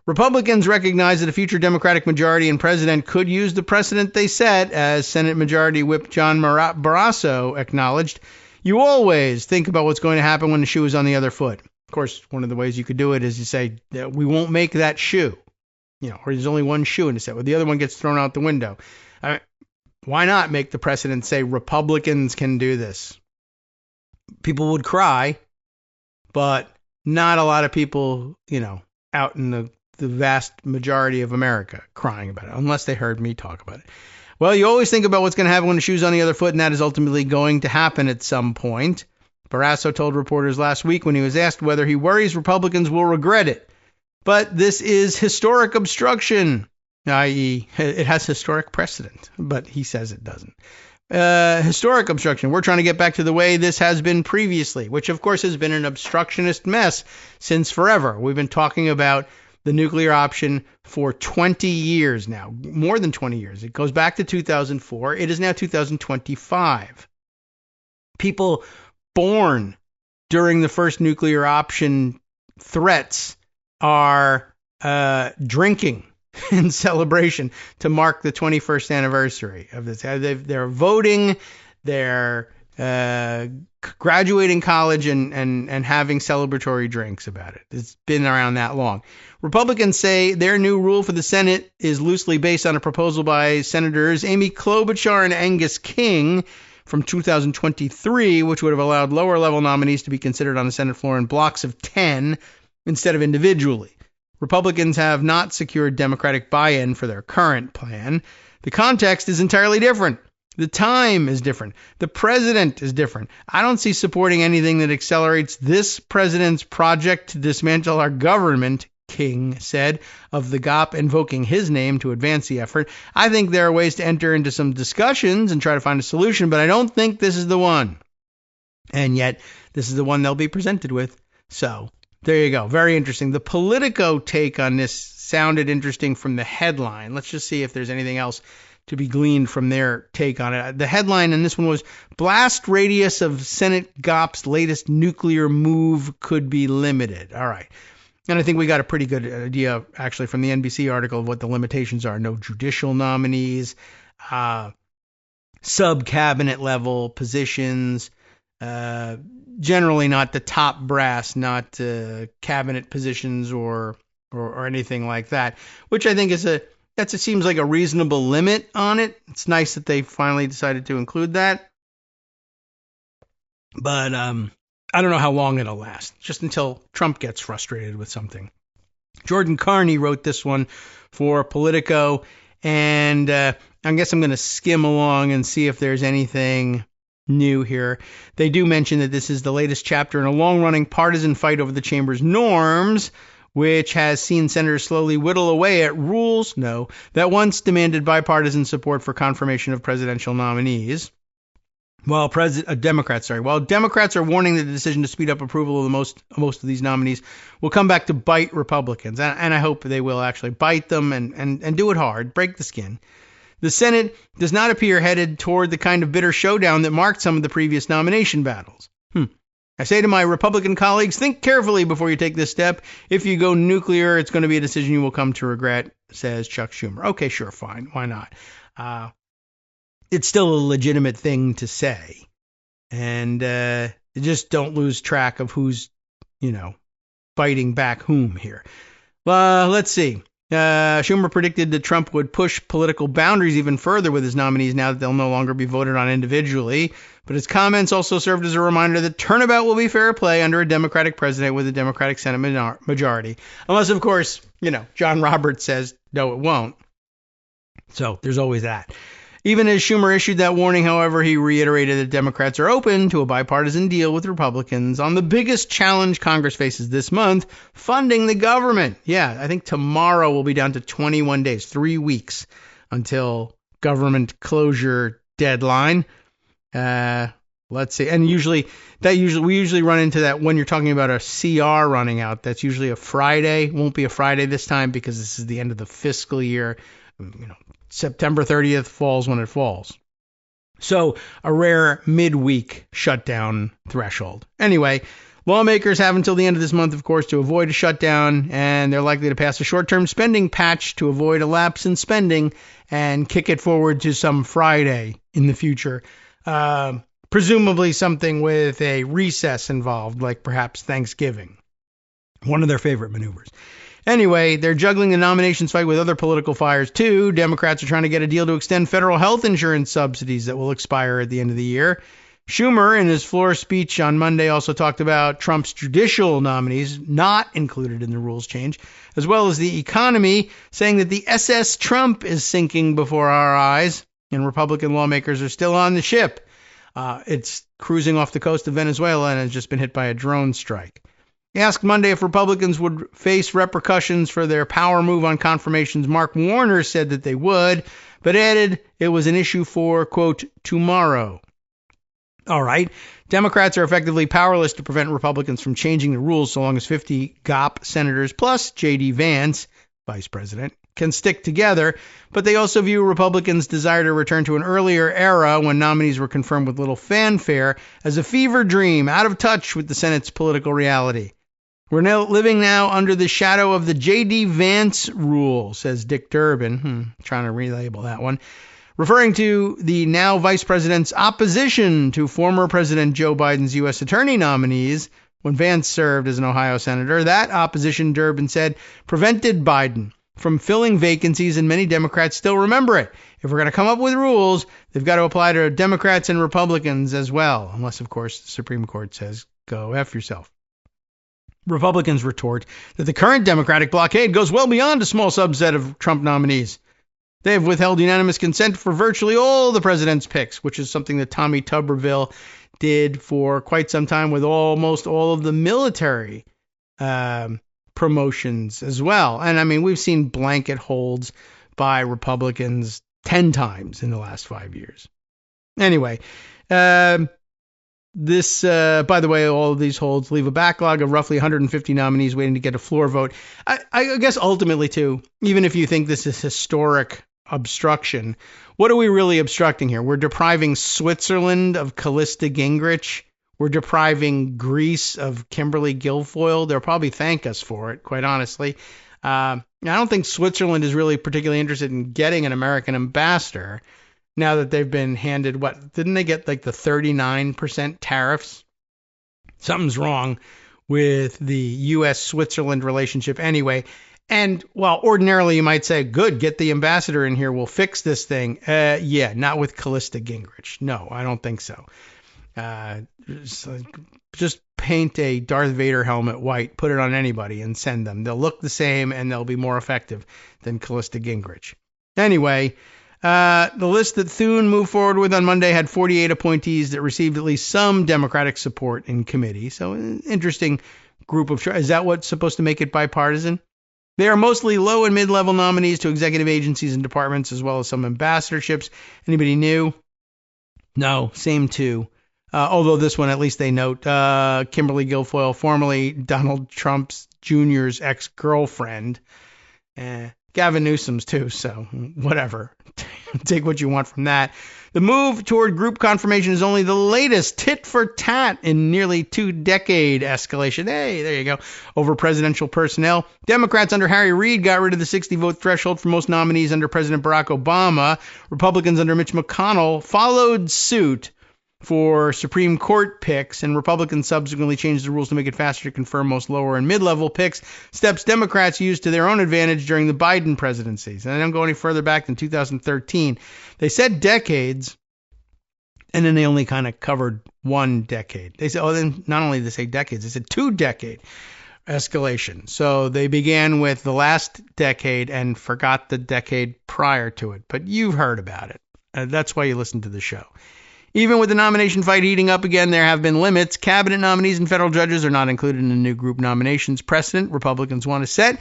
Republicans recognize that a future Democratic majority and president could use the precedent they set, as Senate Majority Whip John Barrasso acknowledged. You always think about what's going to happen when the shoe is on the other foot. Of course, one of the ways you could do it is you say that we won't make that shoe, or there's only one shoe in the set, where the other one gets thrown out the window. Why not make the precedent say Republicans can do this? People would cry, but not a lot of people, out in the vast majority of America crying about it, unless they heard me talk about it. Well, you always think about what's going to happen when the shoe's on the other foot, and that is ultimately going to happen at some point. Barrasso told reporters last week when he was asked whether he worries Republicans will regret it. But this is historic obstruction, i.e., it has historic precedent, but he says it doesn't. Historic obstruction. We're trying to get back to the way this has been previously, which of course has been an obstructionist mess since forever. We've been talking about the nuclear option for 20 years now, more than 20 years. It goes back to 2004. It is now 2025. People born during the first nuclear option threats are drinking in celebration to mark the 21st anniversary of this. They're voting, they're graduating college and having celebratory drinks about it. It's been around that long. Republicans say their new rule for the Senate is loosely based on a proposal by Senators Amy Klobuchar and Angus King from 2023, which would have allowed lower-level nominees to be considered on the Senate floor in blocks of 10 instead of individually. Republicans have not secured Democratic buy-in for their current plan. The context is entirely different. The time is different. The president is different. I don't see supporting anything that accelerates this president's project to dismantle our government, King said, of the Gops invoking his name to advance the effort. I think there are ways to enter into some discussions and try to find a solution, but I don't think this is the one. And yet, this is the one they'll be presented with. So, there you go. Very interesting. The Politico take on this sounded interesting from the headline. Let's just see if there's anything else to be gleaned from their take on it. The headline in this one was, Blast Radius of Senate Gops' Latest Nuclear Move Could Be Limited. All right. And I think we got a pretty good idea, actually, from the NBC article of what the limitations are. No judicial nominees, sub-cabinet level positions, generally not the top brass, not cabinet positions or anything like that, which I think seems like a reasonable limit on it. It's nice that they finally decided to include that. But I don't know how long it'll last, just until Trump gets frustrated with something. Jordan Carney wrote this one for Politico, and I guess I'm going to skim along and see if there's anything new here. They do mention that this is the latest chapter in a long-running partisan fight over the chamber's norms, which has seen senators slowly whittle away at rules, that once demanded bipartisan support for confirmation of presidential nominees. While Democrats are warning that the decision to speed up approval of most of these nominees will come back to bite Republicans, and I hope they will actually bite them and do it hard, break the skin. The Senate does not appear headed toward the kind of bitter showdown that marked some of the previous nomination battles. I say to my Republican colleagues, think carefully before you take this step. If you go nuclear, it's going to be a decision you will come to regret, says Chuck Schumer. Okay, sure, fine. Why not? It's still a legitimate thing to say. And just don't lose track of who's, fighting back whom here. Let's see. Schumer predicted that Trump would push political boundaries even further with his nominees now that they'll no longer be voted on individually. But his comments also served as a reminder that turnabout will be fair play under a Democratic president with a Democratic Senate majority. Unless, of course, John Roberts says, no, it won't. So there's always that. Even as Schumer issued that warning, however, he reiterated that Democrats are open to a bipartisan deal with Republicans on the biggest challenge Congress faces this month, funding the government. Yeah, I think tomorrow we'll be down to 21 days, 3 weeks until government closure deadline. Let's see. And we usually run into that when you're talking about a CR running out. That's usually a Friday. Won't be a Friday this time because this is the end of the fiscal year. September 30th falls when it falls. So a rare midweek shutdown threshold. Anyway, lawmakers have until the end of this month, of course, to avoid a shutdown, and they're likely to pass a short-term spending patch to avoid a lapse in spending and kick it forward to some Friday in the future. Presumably something with a recess involved, like perhaps Thanksgiving. One of their favorite maneuvers. Anyway, they're juggling the nominations fight with other political fires, too. Democrats are trying to get a deal to extend federal health insurance subsidies that will expire at the end of the year. Schumer, in his floor speech on Monday, also talked about Trump's judicial nominees not included in the rules change, as well as the economy, saying that the SS Trump is sinking before our eyes, and Republican lawmakers are still on the ship. It's cruising off the coast of Venezuela and has just been hit by a drone strike. He asked Monday if Republicans would face repercussions for their power move on confirmations. Mark Warner said that they would, but added it was an issue for, quote, tomorrow. All right. Democrats are effectively powerless to prevent Republicans from changing the rules so long as 50 Gops senators plus J.D. Vance, vice president, can stick together. But they also view Republicans' desire to return to an earlier era when nominees were confirmed with little fanfare as a fever dream out of touch with the Senate's political reality. We're now living under the shadow of the J.D. Vance rule, says Dick Durbin. Trying to relabel that one. Referring to the now vice president's opposition to former President Joe Biden's U.S. attorney nominees when Vance served as an Ohio senator. That opposition, Durbin said, prevented Biden from filling vacancies, and many Democrats still remember it. If we're going to come up with rules, they've got to apply to Democrats and Republicans as well, unless, of course, the Supreme Court says, go F yourself. Republicans retort that the current Democratic blockade goes well beyond a small subset of Trump nominees. They have withheld unanimous consent for virtually all the president's picks, which is something that Tommy Tuberville did for quite some time with almost all of the military promotions as well. And I mean, we've seen blanket holds by Republicans 10 times in the last 5 years. Anyway, this, by the way, all of these holds leave a backlog of roughly 150 nominees waiting to get a floor vote. I guess ultimately, too, even if you think this is historic obstruction, what are we really obstructing here? We're depriving Switzerland of Callista Gingrich. We're depriving Greece of Kimberly Guilfoyle. They'll probably thank us for it, quite honestly. I don't think Switzerland is really particularly interested in getting an American ambassador now that they've been handed, didn't they get like the 39% tariffs? Something's wrong with the U.S.-Switzerland relationship anyway. And while ordinarily you might say, good, get the ambassador in here, we'll fix this thing. Yeah, not with Callista Gingrich. No, I don't think so. Just paint a Darth Vader helmet white, put it on anybody and send them. They'll look the same and they'll be more effective than Callista Gingrich. Anyway, the list that Thune moved forward with on Monday had 48 appointees that received at least some Democratic support in committee. So an interesting group of... Is that what's supposed to make it bipartisan? They are mostly low and mid-level nominees to executive agencies and departments, as well as some ambassadorships. Anybody new? No, same two. Although this one, at least they note, Kimberly Guilfoyle, formerly Donald Trump Jr.'s ex-girlfriend. Gavin Newsom's too, so whatever. Take what you want from that. The move toward group confirmation is only the latest tit-for-tat in nearly 2-decade escalation. Hey, there you go. Over presidential personnel. Democrats under Harry Reid got rid of the 60-vote threshold for most nominees under President Barack Obama. Republicans under Mitch McConnell followed suit for Supreme Court picks, and Republicans subsequently changed the rules to make it faster to confirm most lower and mid-level picks, steps Democrats used to their own advantage during the Biden presidencies. And they don't go any further back than 2013. They said decades, and then they only kind of covered 1 decade. They said, then not only did they say decades, they said 2-decade escalation. So they began with the last decade and forgot the decade prior to it. But you've heard about it. That's why you listen to the show. Even with the nomination fight heating up again, there have been limits. Cabinet nominees and federal judges are not included in the new group nominations precedent Republicans want to set.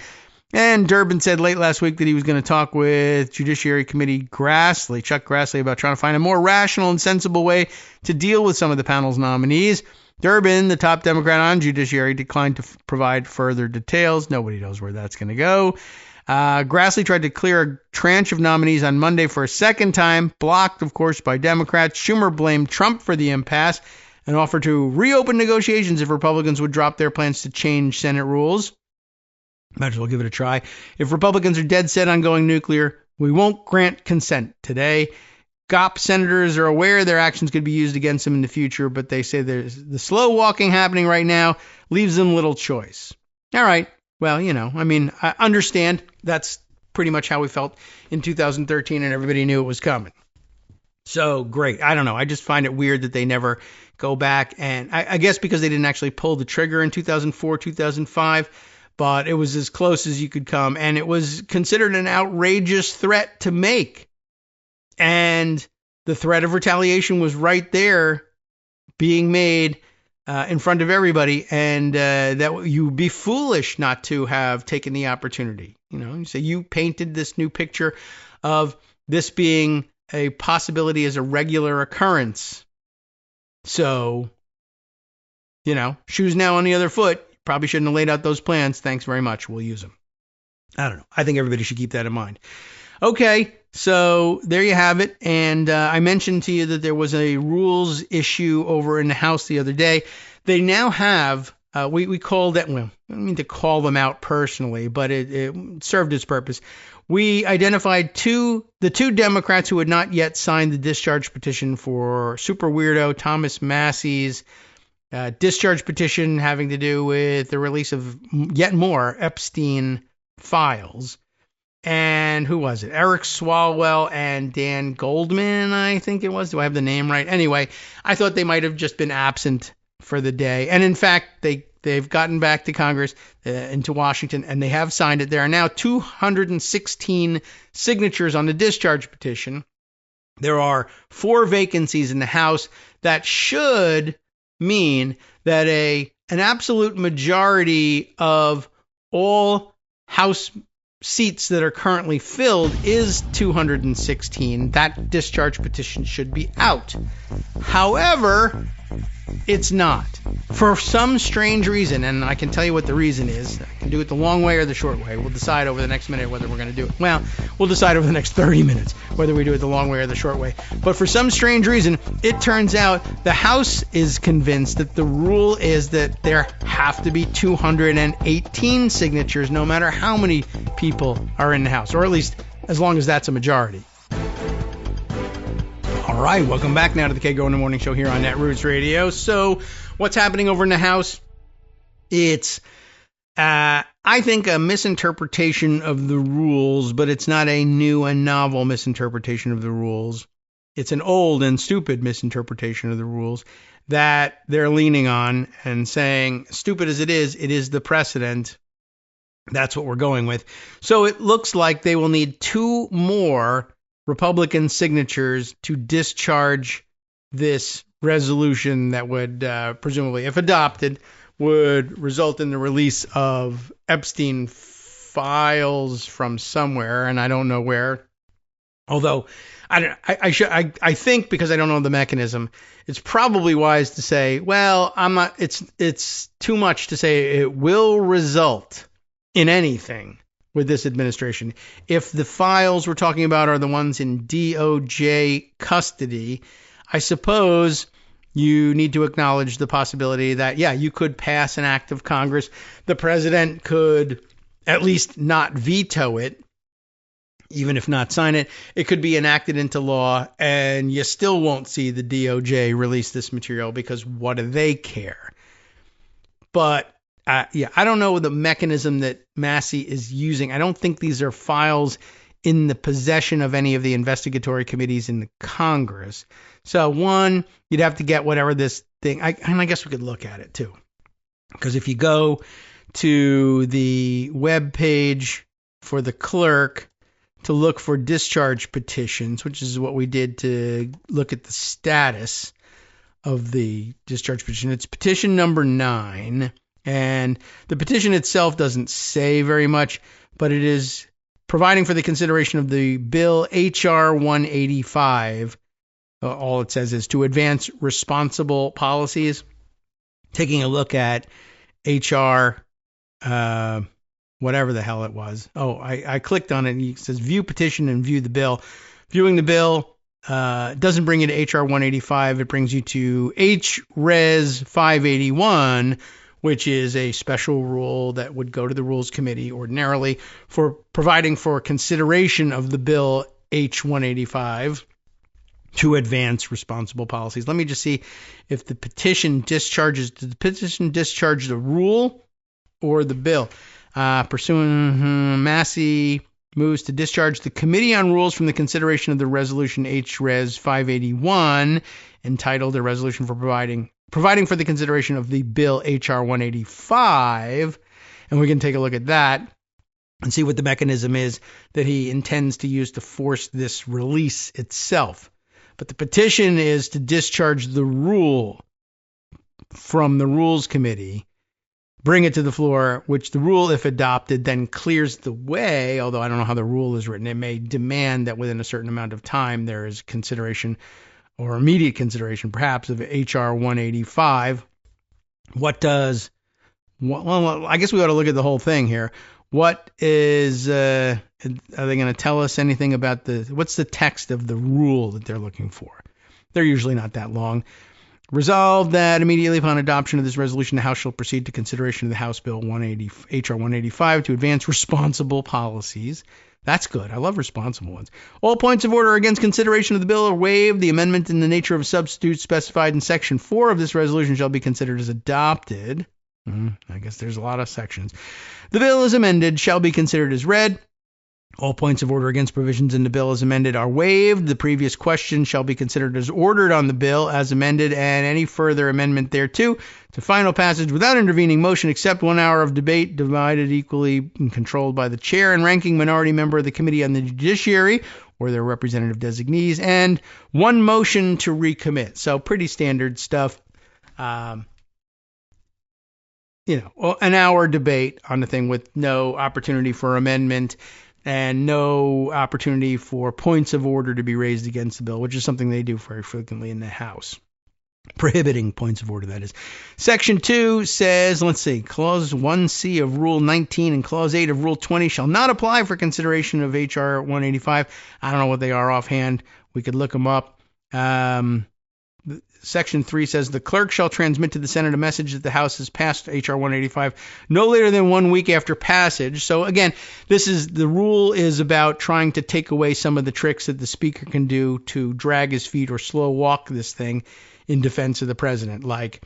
And Durbin said late last week that he was going to talk with Judiciary Committee Chuck Grassley, about trying to find a more rational and sensible way to deal with some of the panel's nominees. Durbin, the top Democrat on Judiciary, declined to provide further details. Nobody knows where that's going to go. Grassley tried to clear a tranche of nominees on Monday for a second time, blocked, of course, by Democrats. Schumer blamed Trump for the impasse and offered to reopen negotiations if Republicans would drop their plans to change Senate rules. Might as well give it a try. If Republicans are dead set on going nuclear, we won't grant consent today. Gops senators are aware their actions could be used against them in the future, but they say there's the slow walking happening right now leaves them little choice. All right. Well, I understand. That's pretty much how we felt in 2013, and everybody knew it was coming. So great. I don't know. I just find it weird that they never go back, and I guess because they didn't actually pull the trigger in 2004, 2005, but it was as close as you could come, and it was considered an outrageous threat to make. And the threat of retaliation was right there being made in front of everybody, and that you'd be foolish not to have taken the opportunity. You say you painted this new picture of this being a possibility as a regular occurrence. So, shoes now on the other foot. Probably shouldn't have laid out those plans. Thanks very much. We'll use them. I don't know. I think everybody should keep that in mind. Okay, so there you have it. And I mentioned to you that there was a rules issue over in the House the other day. They now have, we called it, well, I don't mean to call them out personally, but it served its purpose. We identified the two Democrats who had not yet signed the discharge petition for super weirdo Thomas Massey's discharge petition having to do with the release of yet more Epstein files. And who was it? Eric Swalwell and Dan Goldman, I think it was. Do I have the name right? Anyway, I thought they might have just been absent for the day. And in fact, they've gotten back to Congress, into Washington, and they have signed it. There are now 216 signatures on the discharge petition. There are 4 vacancies in the House. That should mean that an absolute majority of all House seats that are currently filled is 216. That discharge petition should be out. However, it's not. For some strange reason, and I can tell you what the reason is. I can do it the long way or the short way. We'll decide over the next minute whether we're going to do it. Well, we'll decide over the next 30 minutes whether we do it the long way or the short way. But for some strange reason, it turns out the House is convinced that the rule is that there have to be 218 signatures no matter how many people are in the House, or at least as long as that's a majority. All right, welcome back now to the Kagro in the Morning Show here on Netroots Radio. So what's happening over in the House? It's, I think, a misinterpretation of the rules, but it's not a new and novel misinterpretation of the rules. It's an old and stupid misinterpretation of the rules that they're leaning on and saying, stupid as it is the precedent. That's what we're going with. So it looks like they will need 2 more Republican signatures to discharge this resolution that would presumably, if adopted, would result in the release of Epstein files from somewhere, and I don't know where. Although I think, because I don't know the mechanism, it's probably wise to say, well, I'm not. It's too much to say it will result in anything with this administration. If the files we're talking about are the ones in DOJ custody, I suppose you need to acknowledge the possibility that, yeah, you could pass an act of Congress. The president could at least not veto it, even if not sign it. It could be enacted into law, and you still won't see the DOJ release this material because what do they care? But I don't know the mechanism that Massey is using. I don't think these are files in the possession of any of the investigatory committees in the Congress. So one, you'd have to get whatever this thing, and I guess we could look at it too. Because if you go to the web page for the clerk to look for discharge petitions, which is what we did to look at the status of the discharge petition, it's petition number 9. And the petition itself doesn't say very much, but it is providing for the consideration of the bill H.R. 185. All it says is to advance responsible policies. Taking a look at H.R. Whatever the hell it was. Oh, I clicked on it and it says view petition and view the bill. Viewing the bill doesn't bring you to H.R. 185. It brings you to H.Res. 581, which is a special rule that would go to the Rules Committee ordinarily for providing for consideration of the bill H. 185 to advance responsible policies. Let me just see if the petition discharges. Did the petition discharge the rule or the bill? Massey moves to discharge the Committee on Rules from the consideration of the resolution H.Res. 581, entitled a resolution for providing for the consideration of the bill H.R. 185. And we can take a look at that and see what the mechanism is that he intends to use to force this release itself. But the petition is to discharge the rule from the Rules Committee, bring it to the floor, which the rule, if adopted, then clears the way, although I don't know how the rule is written. It may demand that within a certain amount of time there is consideration or immediate consideration, perhaps, of H.R. 185. Well, I guess we ought to look at the whole thing here. What is, are they going to tell us anything about what's the text of the rule that they're looking for? They're usually not that long. Resolved that immediately upon adoption of this resolution, the House shall proceed to consideration of the House Bill H.R. 185 to advance responsible policies. That's good. I love responsible ones. All points of order against consideration of the bill are waived. The amendment in the nature of a substitute specified in Section 4 of this resolution shall be considered as adopted. I guess there's a lot of sections. The bill as amended shall be considered as read. All points of order against provisions in the bill as amended are waived. The previous question shall be considered as ordered on the bill as amended, and any further amendment thereto to final passage without intervening motion except 1 hour of debate divided equally and controlled by the chair and ranking minority member of the Committee on the Judiciary or their representative designees, and 1 motion to recommit. So pretty standard stuff. An hour debate on the thing with no opportunity for amendment and no opportunity for points of order to be raised against the bill, which is something they do very frequently in the House. Prohibiting points of order, that is. Section 2 says, Clause 1C of Rule 19 and Clause 8 of Rule 20 shall not apply for consideration of H.R. 185. I don't know what they are offhand. We could look them up. Section 3 says the clerk shall transmit to the Senate a message that the House has passed H.R. 185 no later than 1 week after passage. So again, the rule is about trying to take away some of the tricks that the Speaker can do to drag his feet or slow walk this thing in defense of the president. Like,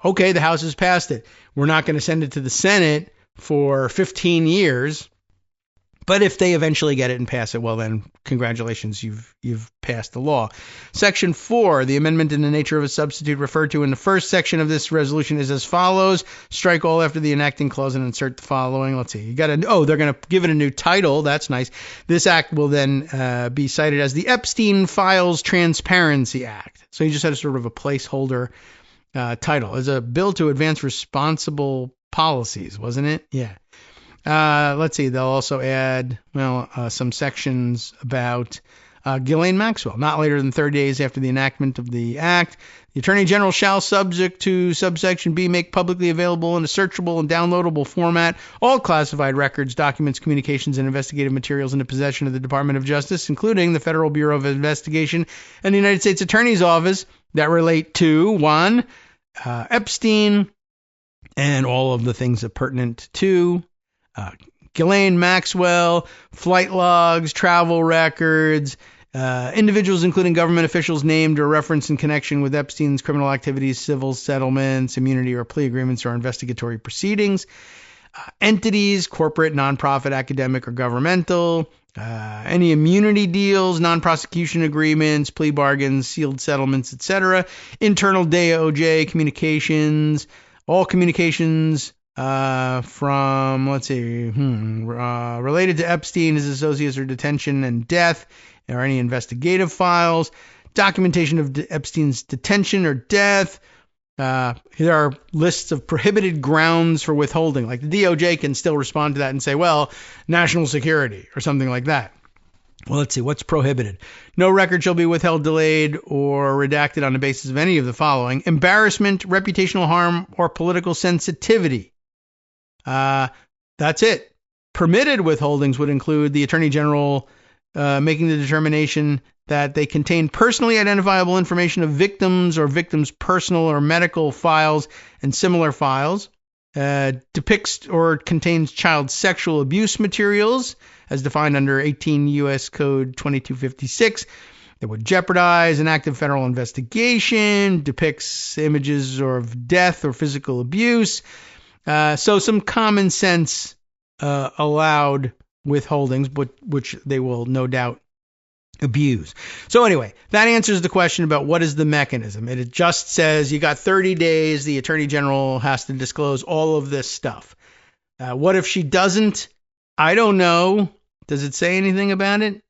okay, the House has passed it. We're not going to send it to the Senate for 15 years. But if they eventually get it and pass it, well then, congratulations, you've passed the law. Section 4, the amendment in the nature of a substitute referred to in the first section of this resolution is as follows. Strike all after the enacting clause and insert the following. Let's see. They're going to give it a new title. That's nice. This act will then be cited as the Epstein Files Transparency Act. So you just had a sort of a placeholder title. It's a bill to advance responsible policies, wasn't it? Yeah. Let's see. They'll also add, some sections about Ghislaine Maxwell. Not later than 30 days after the enactment of the act, the Attorney General shall, subject to subsection B, make publicly available in a searchable and downloadable format all classified records, documents, communications, and investigative materials in the possession of the Department of Justice, including the Federal Bureau of Investigation and the United States Attorney's Office, that relate to 1, Epstein, and all of the things that are pertinent to Ghislaine Maxwell, flight logs, travel records, individuals including government officials named or referenced in connection with Epstein's criminal activities, civil settlements, immunity or plea agreements, or investigatory proceedings, entities, corporate, nonprofit, academic, or governmental, any immunity deals, non-prosecution agreements, plea bargains, sealed settlements, etc., internal DOJ communications, all communications from, related to Epstein, his associates, or detention and death, or any investigative files, documentation of Epstein's detention or death, Here are lists of prohibited grounds for withholding. Like the DOJ can still respond to that and say, well, national security or something like that. Well, let's see. What's prohibited? No record shall be withheld, delayed, or redacted on the basis of any of the following: embarrassment, reputational harm, or political sensitivity. That's it. Permitted withholdings would include the Attorney General making the determination that they contain personally identifiable information of victims or victims' personal or medical files and similar files, depicts or contains child sexual abuse materials as defined under 18 U.S. Code 2256 that would jeopardize an active federal investigation, depicts images of death or physical abuse. So some common sense allowed withholdings, but which they will no doubt abuse. So anyway, that answers the question about what is the mechanism. It just says you got 30 days. The Attorney General has to disclose all of this stuff. What if she doesn't? I don't know. Does it say anything about it?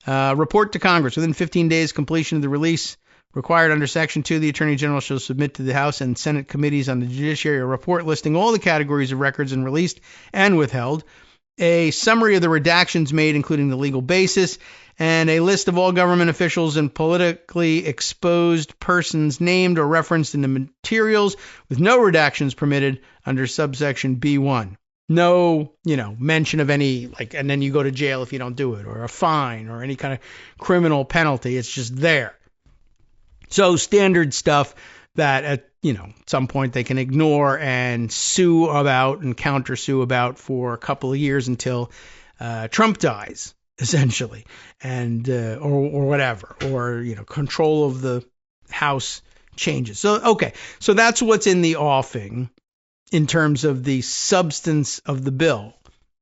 Report to Congress. Within 15 days completion of the release required under Section 2, the Attorney General shall submit to the House and Senate committees on the judiciary a report listing all the categories of records and released and withheld, a summary of the redactions made, including the legal basis, and a list of all government officials and politically exposed persons named or referenced in the materials, with no redactions permitted under subsection B1. No, mention of any, and then you go to jail if you don't do it, or a fine, or any kind of criminal penalty. It's just there. So standard stuff that at some point they can ignore and sue about and countersue about for a couple of years until Trump dies, essentially, and or whatever, or control of the House changes. So so that's what's in the offing in terms of the substance of the bill.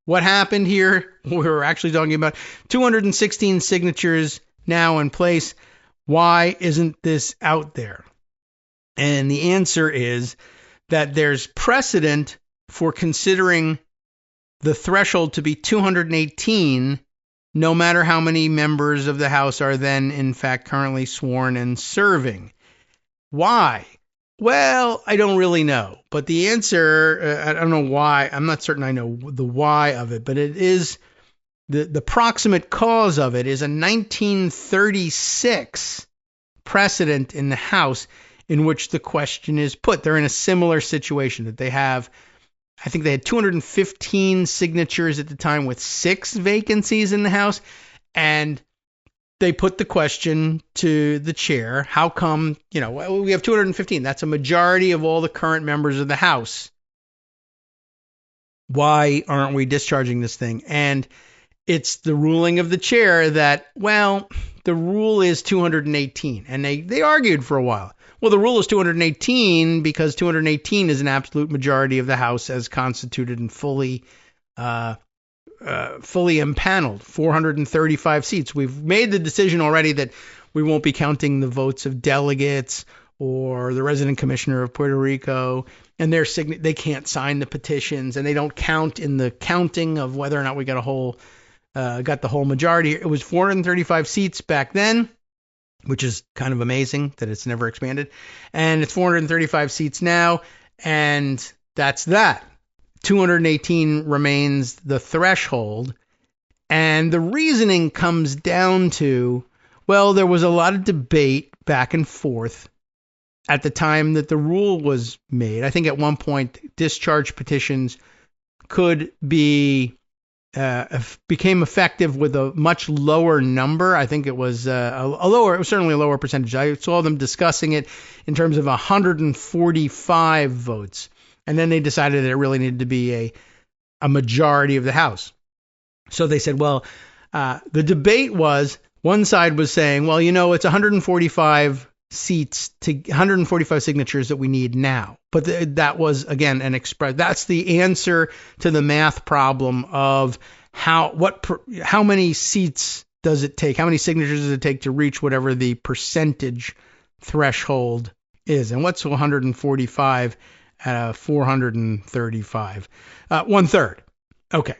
What happened here? We're actually talking about 216 signatures now in place. Why isn't this out there? And the answer is that there's precedent for considering the threshold to be 218, no matter how many members of the House are then, in fact, currently sworn and serving. Why? Well, I don't really know. But the answer, I don't know why. I'm not certain I know the why of it, but it is the proximate cause of it is a 1936 precedent in the House in which the question is put. They're in a similar situation that they have. I think they had 215 signatures at the time with 6 vacancies in the House. And they put the question to the chair, how come, we have 215. That's a majority of all the current members of the House. Why aren't we discharging this thing? And it's the ruling of the chair that, the rule is 218. And they argued for a while. Well, the rule is 218 because 218 is an absolute majority of the House as constituted and fully impaneled, 435 seats. We've made the decision already that we won't be counting the votes of delegates or the resident commissioner of Puerto Rico, and they can't sign the petitions, and they don't count in the counting of whether or not we got the whole majority. It was 435 seats back then, which is kind of amazing that it's never expanded. And it's 435 seats now, and that's that. 218 remains the threshold. And the reasoning comes down to, there was a lot of debate back and forth at the time that the rule was made. I think at one point, discharge petitions could be became effective with a much lower number. I think it was it was certainly a lower percentage. I saw them discussing it in terms of 145 votes. And then they decided that it really needed to be a majority of the House. So they said, the debate was, one side was saying, it's 145 seats to 145 signatures that we need now. But that was, again, that's the answer to the math problem of how many seats does it take? How many signatures does it take to reach whatever the percentage threshold is? And what's 145 at 435? 1/3. Okay.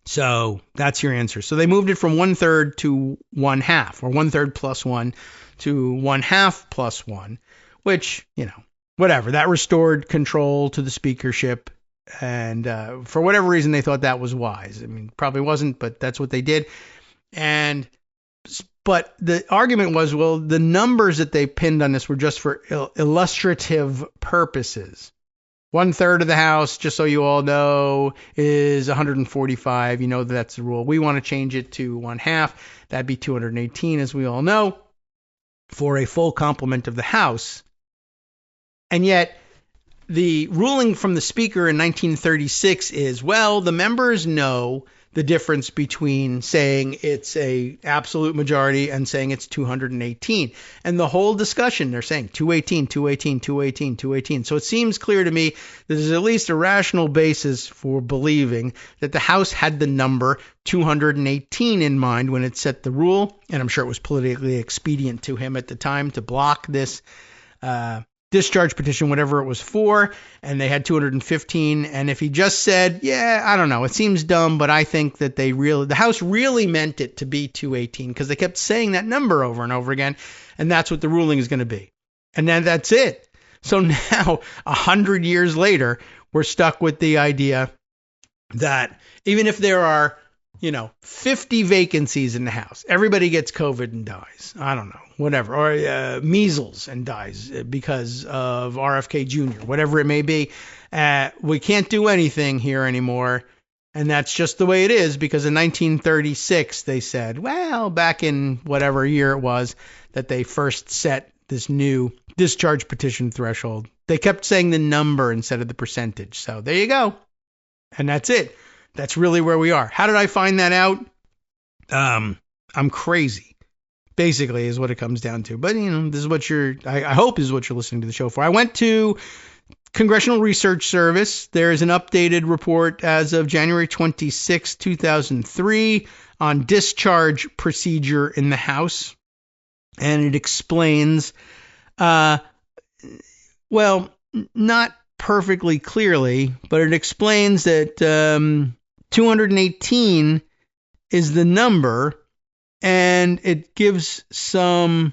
So that's your answer. So they moved it from 1/3 to 1/2, or 1/3 plus 1 to 1/2 plus 1, which, whatever. That restored control to the speakership. And for whatever reason, they thought that was wise. I mean, probably wasn't, but that's what they did. But the argument was, well, the numbers that they pinned on this were just for illustrative purposes. 1/3 of the House, just so you all know, is 145. You know that's the rule. We want to change it to 1/2. That'd be 218, as we all know, for a full complement of the House. And yet, the ruling from the Speaker in 1936 is, well, the members know the difference between saying it's a absolute majority and saying it's 218. And the whole discussion, they're saying 218, 218, 218, 218. So it seems clear to me that there's at least a rational basis for believing that the House had the number 218 in mind when it set the rule. And I'm sure it was politically expedient to him at the time to block this discharge petition, whatever it was for, and they had 215. And if he just said, yeah, I don't know, it seems dumb, but I think that the House really meant it to be 218 because they kept saying that number over and over again, and that's what the ruling is going to be. And then that's it. So now, 100 years later, we're stuck with the idea that even if there are 50 vacancies in the House, everybody gets COVID and dies. I don't know, whatever. Or measles and dies because of RFK Jr., whatever it may be. We can't do anything here anymore. And that's just the way it is because in 1936, they said, well, back in whatever year it was that they first set this new discharge petition threshold, they kept saying the number instead of the percentage. So there you go. And that's it. That's really where we are. How did I find that out? I'm crazy, basically, is what it comes down to. But, this is what I hope is what you're listening to the show for. I went to Congressional Research Service. There is an updated report as of January 26, 2003 on discharge procedure in the House. And it explains, not perfectly clearly, but it explains that 218 is the number, and it gives some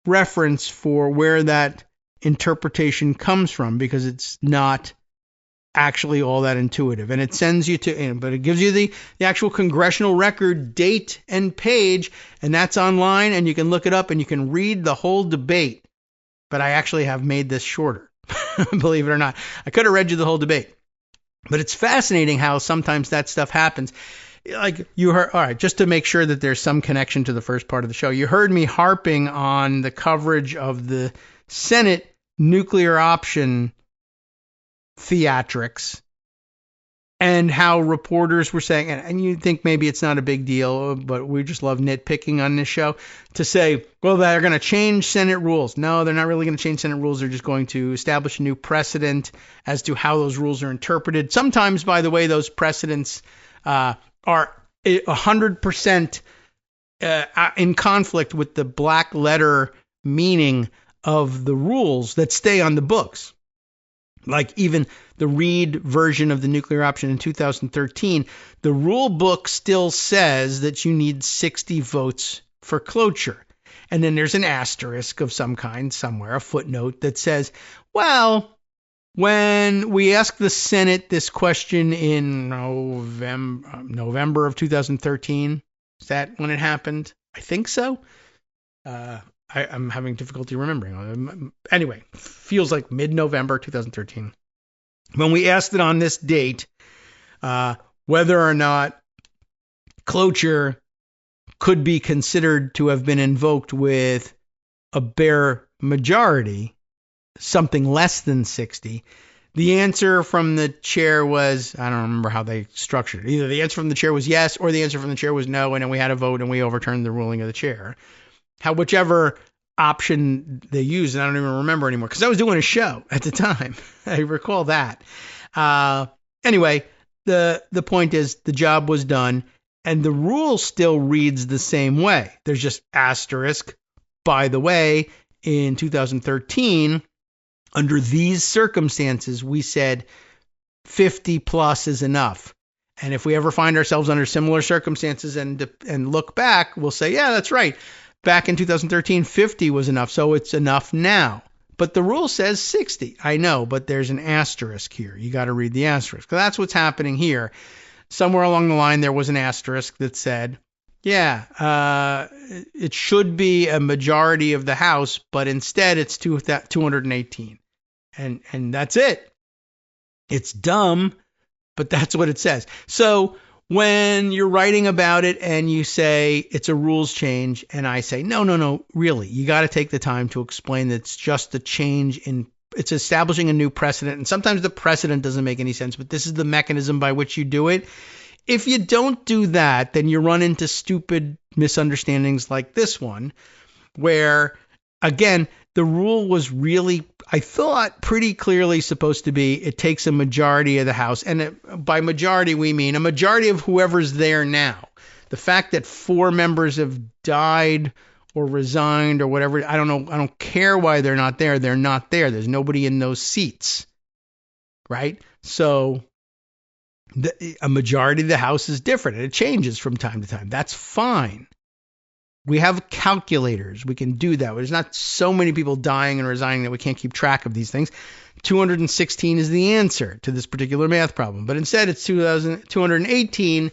reference for where that interpretation comes from because it's not actually all that intuitive. And it sends you but it gives you the actual congressional record date and page, and that's online, and you can look it up and you can read the whole debate. But I actually have made this shorter, believe it or not. I could have read you the whole debate. But it's fascinating how sometimes that stuff happens. Like you heard, all right, just to make sure that there's some connection to the first part of the show, you heard me harping on the coverage of the Senate nuclear option theatrics and how reporters were saying, and you think maybe it's not a big deal, but we just love nitpicking on this show, to say, well, they're going to change Senate rules. No, they're not really going to change Senate rules. They're just going to establish a new precedent as to how those rules are interpreted. Sometimes, by the way, those precedents are 100% in conflict with the black letter meaning of the rules that stay on the books. Like even the Reid version of the nuclear option in 2013, the rule book still says that you need 60 votes for cloture. And then there's an asterisk of some kind somewhere, a footnote that says, well, when we asked the Senate this question in November of 2013, is that when it happened? I think so. I'm having difficulty remembering. Anyway, feels like mid-November 2013. When we asked it on this date, whether or not cloture could be considered to have been invoked with a bare majority, something less than 60, the answer from the chair was, I don't remember how they structured it. Either the answer from the chair was yes, or the answer from the chair was no, and then we had a vote and we overturned the ruling of the chair. Whichever option they used, and I don't even remember anymore because I was doing a show at the time. I recall that. Anyway, the point is the job was done, and the rule still reads the same way. There's just asterisk. By the way, in 2013, under these circumstances, we said 50 plus is enough. And if we ever find ourselves under similar circumstances and look back, we'll say, yeah, that's right. Back in 2013, 50 was enough, so it's enough now. But the rule says 60. I know, but there's an asterisk here. You got to read the asterisk. That's what's happening here. Somewhere along the line, there was an asterisk that said, yeah, it should be a majority of the House, but instead it's 218. And that's it. It's dumb, but that's what it says. So when you're writing about it and you say it's a rules change, and I say, no, really, you got to take the time to explain that it's just a change it's establishing a new precedent. And sometimes the precedent doesn't make any sense, but this is the mechanism by which you do it. If you don't do that, then you run into stupid misunderstandings like this one, where, again, the rule was really, I thought, pretty clearly supposed to be it takes a majority of the House. And by majority, we mean a majority of whoever's there now. The fact that 4 members have died or resigned or whatever, I don't know. I don't care why they're not there. They're not there. There's nobody in those seats, right? So a majority of the House is different, and it changes from time to time. That's fine. We have calculators. We can do that. There's not so many people dying and resigning that we can't keep track of these things. 216 is the answer to this particular math problem. But instead, it's 218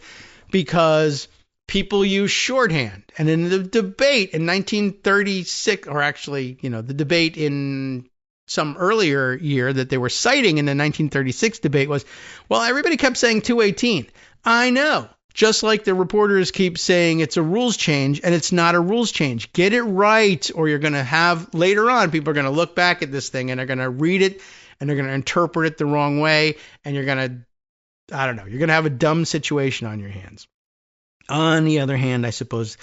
because people use shorthand. And in the debate in 1936, or actually, the debate in some earlier year that they were citing in the 1936 debate was, well, everybody kept saying 218. I know. Just like the reporters keep saying it's a rules change, and it's not a rules change. Get it right, or you're going to have, later on, people are going to look back at this thing and they're going to read it and they're going to interpret it the wrong way, and you're going to, I don't know, you're going to have a dumb situation on your hands. On the other hand, I suppose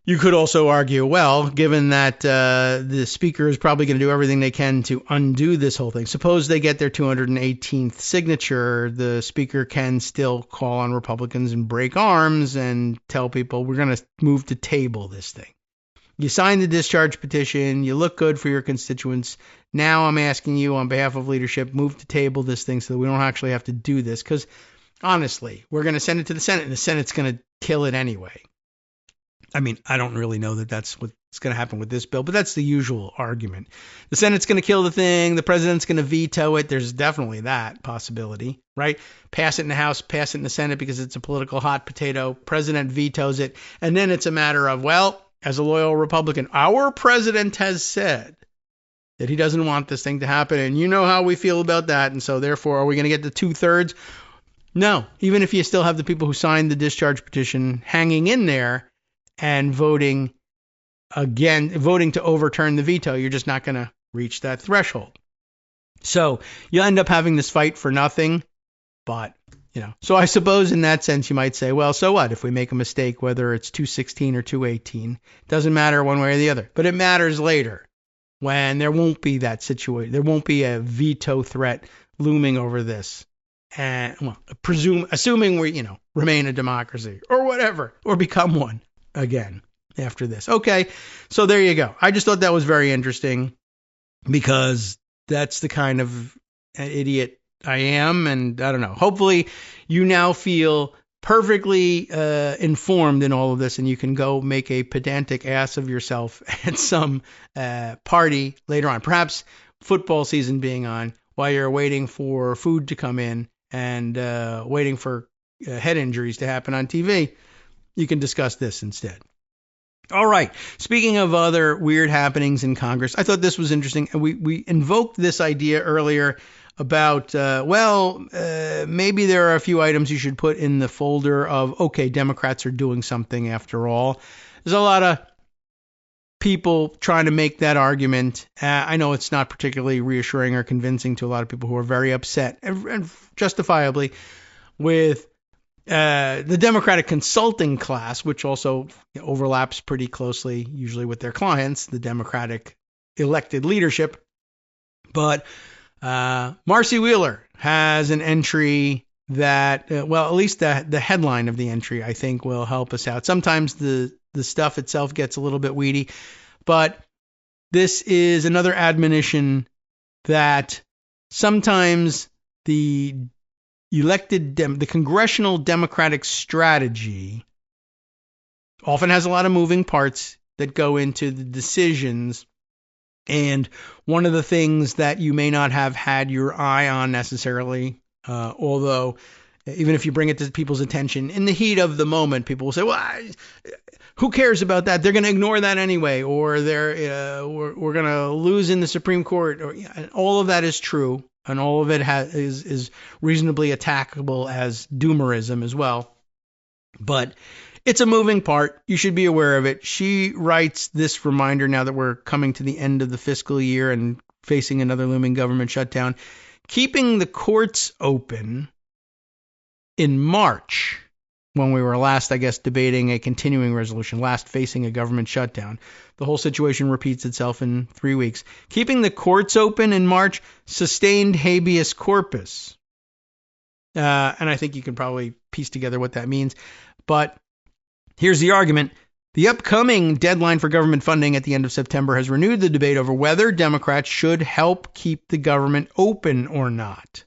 you could also argue, well, given that the speaker is probably going to do everything they can to undo this whole thing. Suppose they get their 218th signature, the speaker can still call on Republicans and break arms and tell people we're going to move to table this thing. You sign the discharge petition, you look good for your constituents. Now I'm asking you on behalf of leadership, move to table this thing so that we don't actually have to do this. Because honestly, we're going to send it to the Senate, and the Senate's going to kill it anyway. I mean, I don't really know that that's what's going to happen with this bill, but that's the usual argument. The Senate's going to kill the thing. The president's going to veto it. There's definitely that possibility, right? Pass it in the House, pass it in the Senate because it's a political hot potato. President vetoes it. And then it's a matter of, well, as a loyal Republican, our president has said that he doesn't want this thing to happen. And you know how we feel about that. And so therefore, are we going to get the 2/3? No. Even if you still have the people who signed the discharge petition hanging in there, and voting to overturn the veto, you're just not going to reach that threshold. So you end up having this fight for nothing. But, so I suppose in that sense, you might say, well, so what? If we make a mistake, whether it's 216 or 218, it doesn't matter one way or the other. But it matters later when there won't be that situation. There won't be a veto threat looming over this. And assuming we, remain a democracy or whatever, or become one again after this. Okay, so there you go. I just thought that was very interesting because that's the kind of idiot I am, and I don't know. Hopefully you now feel perfectly informed in all of this, and you can go make a pedantic ass of yourself at some party later on. Perhaps football season being on while you're waiting for food to come in and waiting for head injuries to happen on TV. You can discuss this instead. All right. Speaking of other weird happenings in Congress, I thought this was interesting. We invoked this idea earlier about, maybe there are a few items you should put in the folder of, okay, Democrats are doing something after all. There's a lot of people trying to make that argument. I know it's not particularly reassuring or convincing to a lot of people who are very upset, and justifiably, with the Democratic consulting class, which also overlaps pretty closely, usually with their clients, the Democratic elected leadership. But Marcy Wheeler has an entry that, at least the headline of the entry, I think, will help us out. Sometimes the stuff itself gets a little bit weedy, but this is another admonition that sometimes the congressional Democratic strategy often has a lot of moving parts that go into the decisions And one of the things that you may not have had your eye on necessarily, although even if you bring it to people's attention in the heat of the moment, people will say, well, who cares about that? They're going to ignore that anyway, or we're going to lose in the Supreme Court. Or, all of that is true, and all of it is reasonably attackable as doomerism as well. But it's a moving part. You should be aware of it. She writes this reminder now that we're coming to the end of the fiscal year and facing another looming government shutdown. Keeping the courts open in March, when we were last, I guess, debating a continuing resolution, last facing a government shutdown. The whole situation repeats itself in 3 weeks. Keeping the courts open in March, sustained habeas corpus. And I think you can probably piece together what that means. But here's the argument. The upcoming deadline for government funding at the end of September has renewed the debate over whether Democrats should help keep the government open or not.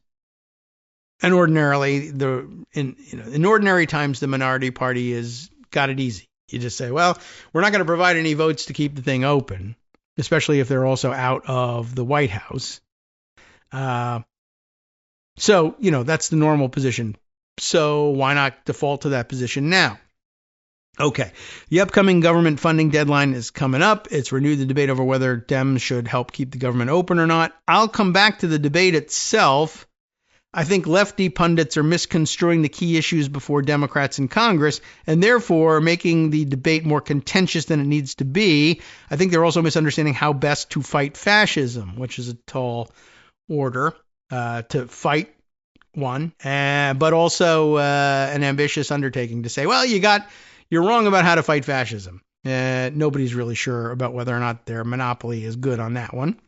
And ordinarily, in ordinary times, the minority party has got it easy. You just say, well, we're not going to provide any votes to keep the thing open, especially if they're also out of the White House. So, that's the normal position. So why not default to that position now? Okay, the upcoming government funding deadline is coming up. It's renewed the debate over whether Dems should help keep the government open or not. I'll come back to the debate itself. I think lefty pundits are misconstruing the key issues before Democrats in Congress and therefore making the debate more contentious than it needs to be. I think they're also misunderstanding how best to fight fascism, which is a tall order to fight one, but also an ambitious undertaking to say, well, you're wrong about how to fight fascism. Nobody's really sure about whether or not their monopoly is good on that one.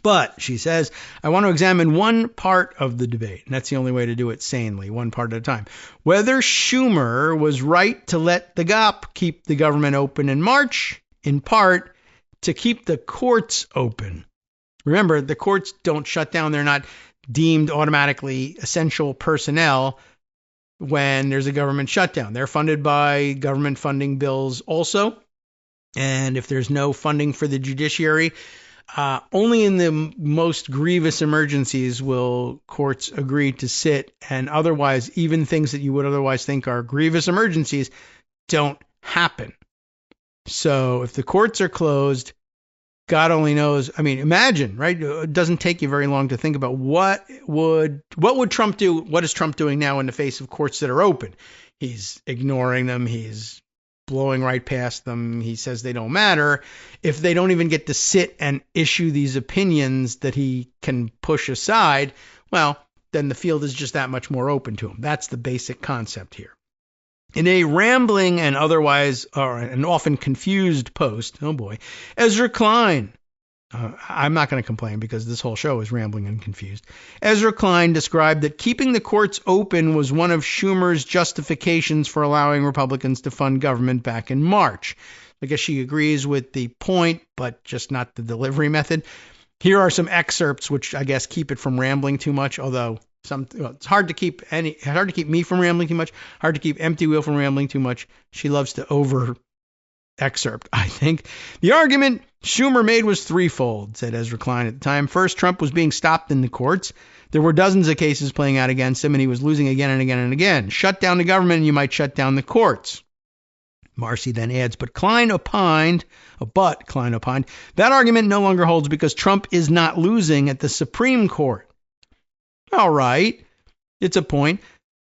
But, she says, I want to examine one part of the debate, and that's the only way to do it sanely, one part at a time. Whether Schumer was right to let the GOP keep the government open in March, in part, to keep the courts open. Remember, the courts don't shut down. They're not deemed automatically essential personnel when there's a government shutdown. They're funded by government funding bills also. And if there's no funding for the judiciary, only in the most grievous emergencies will courts agree to sit, and otherwise, even things that you would otherwise think are grievous emergencies don't happen. So if the courts are closed, God only knows. I mean, imagine, right? It doesn't take you very long to think about what would Trump do? What is Trump doing now in the face of courts that are open? He's ignoring them. He's blowing right past them. He says they don't matter. If they don't even get to sit and issue these opinions that he can push aside, well, then the field is just that much more open to him. That's the basic concept here. In a rambling and otherwise, or an often confused post, oh boy, Ezra Klein, I'm not going to complain because this whole show is rambling and confused. Ezra Klein described that keeping the courts open was one of Schumer's justifications for allowing Republicans to fund government back in March. I guess she agrees with the point, but just not the delivery method. Here are some excerpts, which I guess keep it from rambling too much, although it's hard to keep me from rambling too much, hard to keep Empty Wheel from rambling too much. She loves to over excerpt, I think. The argument Schumer made was threefold, said Ezra Klein at the time. First, Trump was being stopped in the courts. There were dozens of cases playing out against him, and he was losing again and again and again. Shut down the government, and you might shut down the courts. Marcy then adds, but Klein opined, that argument no longer holds because Trump is not losing at the Supreme Court. All right, it's a point.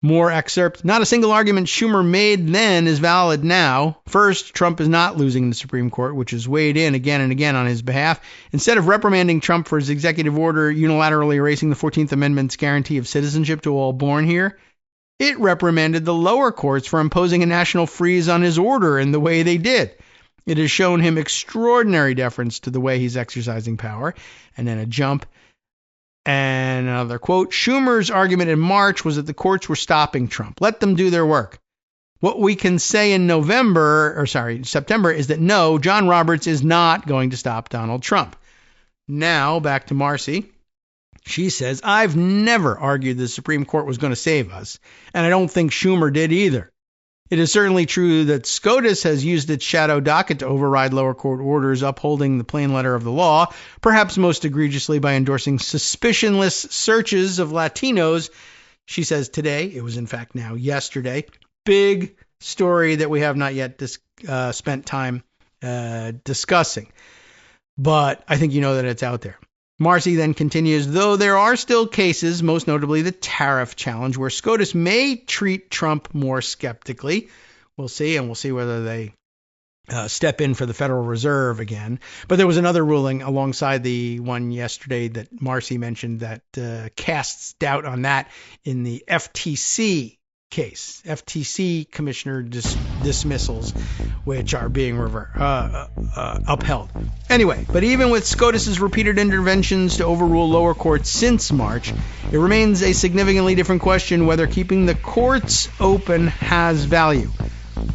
More excerpt. Not a single argument Schumer made then is valid now. First, Trump is not losing in the Supreme Court, which is weighed in again and again on his behalf. Instead of reprimanding Trump for his executive order unilaterally erasing the 14th Amendment's guarantee of citizenship to all born here, it reprimanded the lower courts for imposing a national freeze on his order in the way they did. It has shown him extraordinary deference to the way he's exercising power. And then a jump. And another quote, Schumer's argument in March was that the courts were stopping Trump. Let them do their work. What we can say in September is that no, John Roberts is not going to stop Donald Trump. Now, back to Marcy. She says, I've never argued the Supreme Court was going to save us, and I don't think Schumer did either. It is certainly true that SCOTUS has used its shadow docket to override lower court orders upholding the plain letter of the law, perhaps most egregiously by endorsing suspicionless searches of Latinos. She says today, it was in fact now yesterday. Big story that we have not yet spent time discussing. But I think you know that it's out there. Marcy then continues, though there are still cases, most notably the tariff challenge, where SCOTUS may treat Trump more skeptically. We'll see, and we'll see whether they step in for the Federal Reserve again. But there was another ruling alongside the one yesterday that Marcy mentioned that casts doubt on that in the FTC case, FTC commissioner dismissals, which are being upheld. Anyway, but even with SCOTUS's repeated interventions to overrule lower courts since March, it remains a significantly different question whether keeping the courts open has value.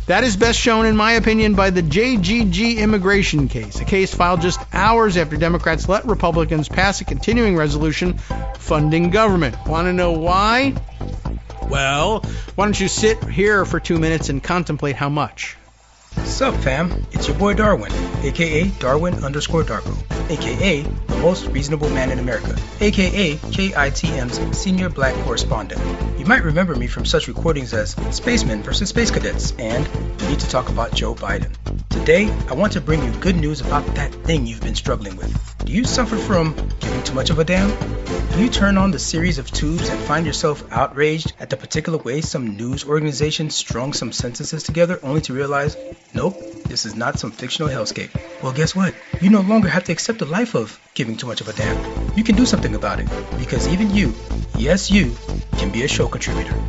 That is best shown, in my opinion, by the JGG immigration case, a case filed just hours after Democrats let Republicans pass a continuing resolution funding government. Want to know why? Well, why don't you sit here for 2 minutes and contemplate how much? Sup, fam? It's your boy Darwin, aka Darwin_Darko, aka the most reasonable man in America, aka KITM's senior black correspondent. You might remember me from such recordings as Spacemen vs. Space Cadets and We Need to Talk About Joe Biden. Today, I want to bring you good news about that thing you've been struggling with. Do you suffer from giving too much of a damn? Do you turn on the series of tubes and find yourself outraged at the particular way some news organization strung some sentences together only to realize, nope, this is not some fictional hellscape? Well, guess what? You no longer have to accept the life of giving too much of a damn. You can do something about it, because even you, yes you, can be a show contributor.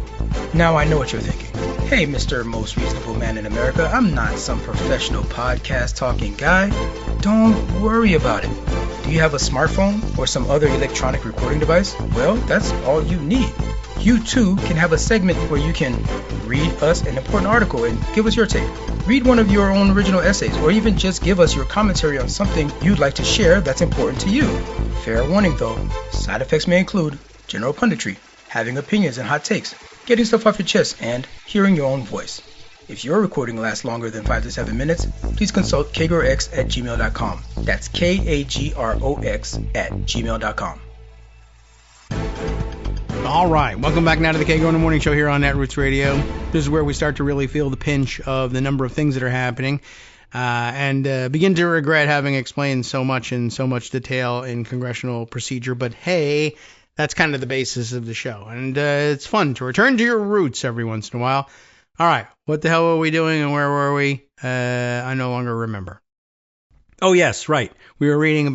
Now I know what you're thinking. Hey, Mr. Most Reasonable Man in America, I'm not some professional podcast talking guy. Don't worry about it. Do you have a smartphone or some other electronic recording device? Well, that's all you need. You too can have a segment where you can read us an important article and give us your take. Read one of your own original essays, or even just give us your commentary on something you'd like to share that's important to you. Fair warning though, side effects may include general punditry, having opinions and hot takes, getting stuff off your chest, and hearing your own voice. If your recording lasts longer than 5 to 7 minutes, please consult kagrox@gmail.com. That's KAGROX@gmail.com. All right, welcome back now to the Kagro in the Morning Show here on Netroots Radio. This is where we start to really feel the pinch of the number of things that are happening and begin to regret having explained so much in so much detail in congressional procedure. But hey, that's kind of the basis of the show. And it's fun to return to your roots every once in a while. All right, what the hell were we doing and where were we? I no longer remember. Oh, yes, right. We were reading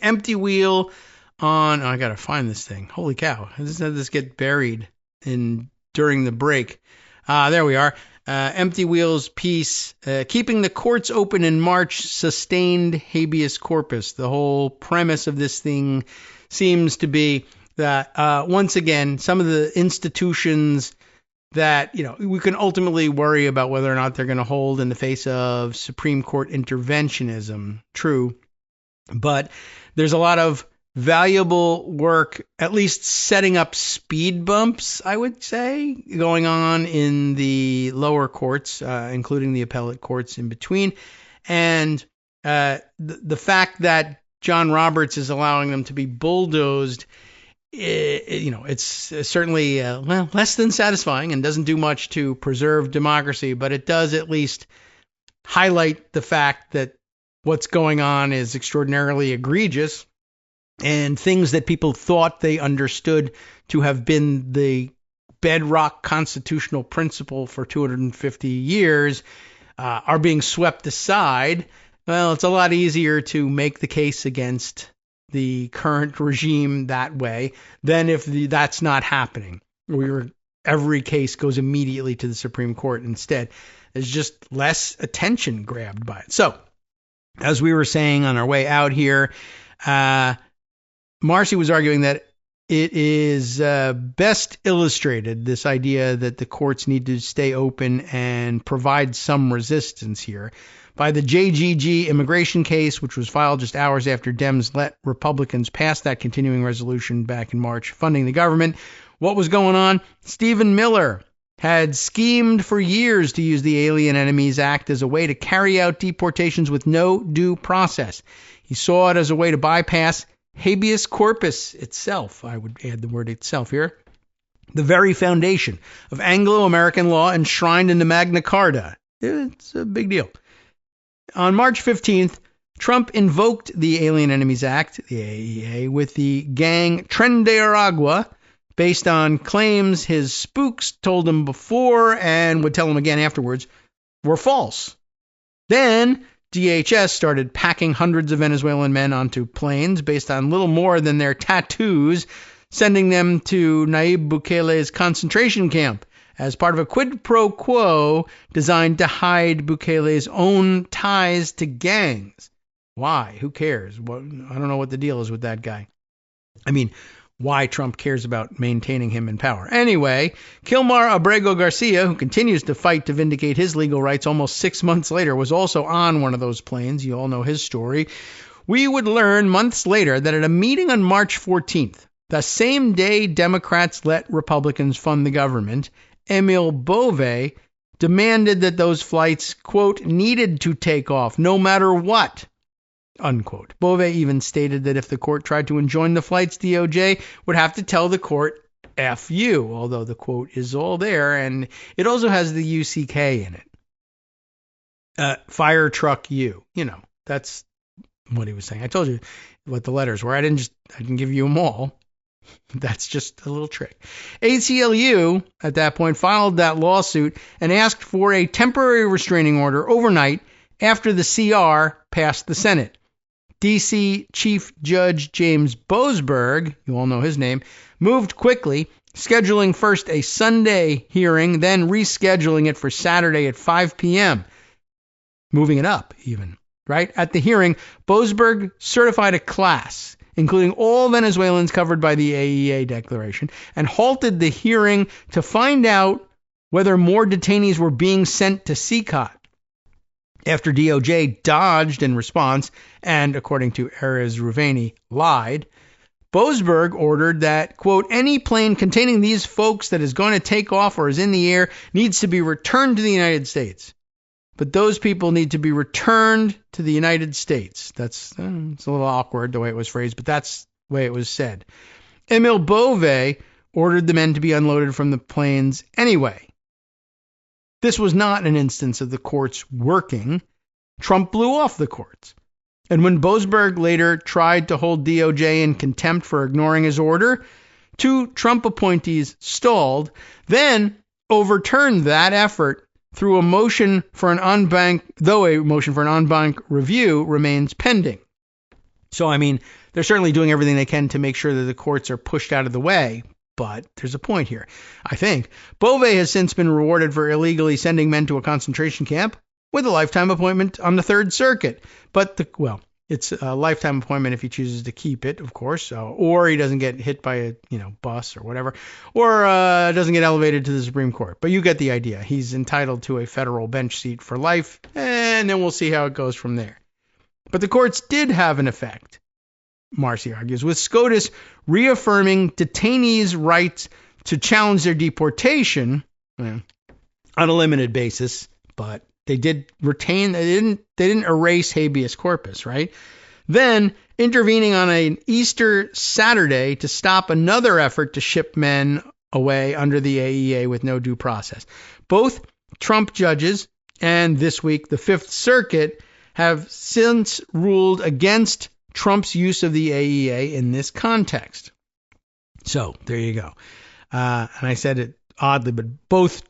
Empty Wheel on, I got to find this thing. Holy cow. I just had this get buried during the break. There we are. Empty Wheel's piece, Keeping the Courts Open in March Sustained Habeas Corpus. The whole premise of this thing seems to be that, once again, some of the institutions that, we can ultimately worry about whether or not they're going to hold in the face of Supreme Court interventionism. True. But there's a lot of valuable work, at least setting up speed bumps, I would say, going on in the lower courts, including the appellate courts in between. And the fact that John Roberts is allowing them to be bulldozed, it's certainly less than satisfying and doesn't do much to preserve democracy, but it does at least highlight the fact that what's going on is extraordinarily egregious, and things that people thought they understood to have been the bedrock constitutional principle for 250 years are being swept aside. Well, it's a lot easier to make the case against the current regime that way than if that's not happening. Every case goes immediately to the Supreme Court instead. There's just less attention grabbed by it. So, as we were saying on our way out here, Marcy was arguing that it is best illustrated, this idea that the courts need to stay open and provide some resistance here, by the JGG immigration case, which was filed just hours after Dems let Republicans pass that continuing resolution back in March, funding the government. What was going on? Stephen Miller, had schemed for years to use the Alien Enemies Act as a way to carry out deportations with no due process. He saw it as a way to bypass habeas corpus itself. I would add the word itself here. The very foundation of Anglo-American law enshrined in the Magna Carta. It's a big deal. On March 15th, Trump invoked the Alien Enemies Act, the AEA, with the gang Tren de Aragua, based on claims his spooks told him before and would tell him again afterwards were false. Then DHS started packing hundreds of Venezuelan men onto planes based on little more than their tattoos, sending them to Nayib Bukele's concentration camp as part of a quid pro quo designed to hide Bukele's own ties to gangs. Why? Who cares? I don't know what the deal is with that guy. I mean, why Trump cares about maintaining him in power. Anyway, Kilmar Abrego Garcia, who continues to fight to vindicate his legal rights almost 6 months later, was also on one of those planes. You all know his story. We would learn months later that at a meeting on March 14th, the same day Democrats let Republicans fund the government, Emil Bove demanded that those flights, quote, needed to take off no matter what, unquote. Bove even stated that if the court tried to enjoin the flights, DOJ would have to tell the court, F you, although the quote is all there, and it also has the UCK in it. Fire truck you. You know, that's what he was saying. I told you what the letters were. I didn't give you them all. That's just a little trick. ACLU, at that point, filed that lawsuit and asked for a temporary restraining order overnight after the CR passed the Senate. D.C. Chief Judge James Boasberg, you all know his name, moved quickly, scheduling first a Sunday hearing, then rescheduling it for Saturday at 5 p.m., moving it up even, right? At the hearing, Boasberg certified a class, including all Venezuelans covered by the AEA declaration, and halted the hearing to find out whether more detainees were being sent to CCOT. After DOJ dodged in response and, according to Erez Ruveni, lied, Boasberg ordered that, quote, any plane containing these folks that is going to take off or is in the air needs to be returned to the United States. But those people need to be returned to the United States. It's a little awkward the way it was phrased, but that's the way it was said. Emil Bove ordered the men to be unloaded from the planes anyway. This was not an instance of the courts working. Trump blew off the courts. And when Boasberg later tried to hold DOJ in contempt for ignoring his order, 2 Trump appointees stalled, then overturned that effort through a motion for an en banc, though a motion for an en banc review remains pending. So, I mean, they're certainly doing everything they can to make sure that the courts are pushed out of the way. But there's a point here, I think. Bove has since been rewarded for illegally sending men to a concentration camp with a lifetime appointment on the Third Circuit. But, it's a lifetime appointment if he chooses to keep it, of course, or he doesn't get hit by a bus or whatever, or doesn't get elevated to the Supreme Court. But you get the idea. He's entitled to a federal bench seat for life, and then we'll see how it goes from there. But the courts did have an effect, Marcy argues, with SCOTUS reaffirming detainees' rights to challenge their deportation on a limited basis, but they did retain, they didn't erase habeas corpus, right? Then intervening on an Easter Saturday to stop another effort to ship men away under the AEA with no due process. Both Trump judges and this week the Fifth Circuit have since ruled against Trump's use of the AEA in this context. So there you go. And I said it oddly, but both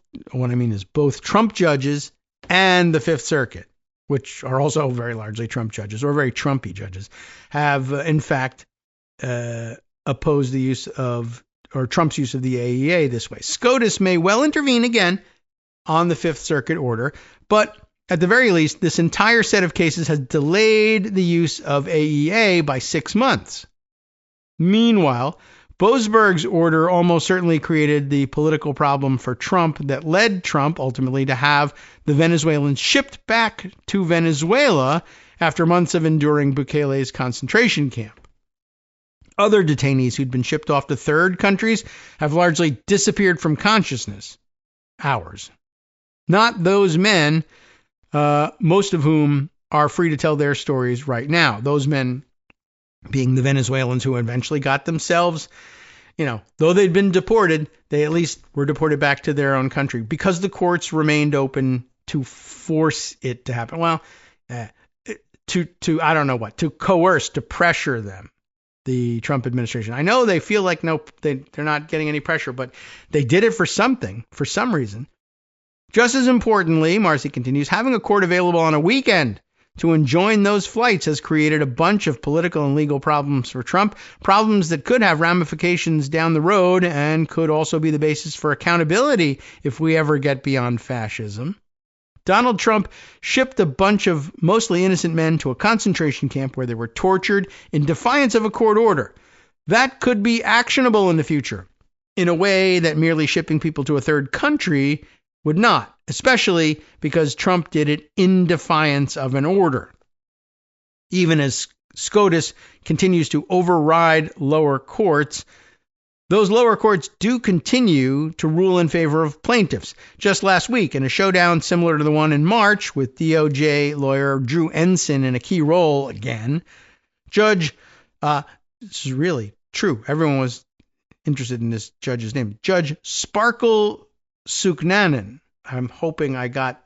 Trump judges and the Fifth Circuit, which are also very largely Trump judges or very Trumpy judges, have in fact opposed the use of, or Trump's use of the AEA this way. SCOTUS may well intervene again on the Fifth Circuit order, but at the very least, this entire set of cases has delayed the use of AEA by 6 months. Meanwhile, Boasberg's order almost certainly created the political problem for Trump that led Trump ultimately to have the Venezuelans shipped back to Venezuela after months of enduring Bukele's concentration camp. Other detainees who'd been shipped off to third countries have largely disappeared from consciousness. ours. Not those men, most of whom are free to tell their stories right now. Those men being the Venezuelans who eventually got themselves, though they'd been deported, they at least were deported back to their own country because the courts remained open to force it to happen. Well, to coerce, to pressure them, the Trump administration. I know they feel like they're not getting any pressure, but they did it for something, for some reason. Just as importantly, Marcy continues, having a court available on a weekend to enjoin those flights has created a bunch of political and legal problems for Trump, problems that could have ramifications down the road and could also be the basis for accountability if we ever get beyond fascism. Donald Trump shipped a bunch of mostly innocent men to a concentration camp where they were tortured in defiance of a court order. That could be actionable in the future in a way that merely shipping people to a third country would not, especially because Trump did it in defiance of an order. Even as SCOTUS continues to override lower courts, those lower courts do continue to rule in favor of plaintiffs. Just last week, in a showdown similar to the one in March with DOJ lawyer Drew Ensign in a key role again, this is really true. Everyone was interested in this judge's name. Judge Sparkle Suknanen. I hope I got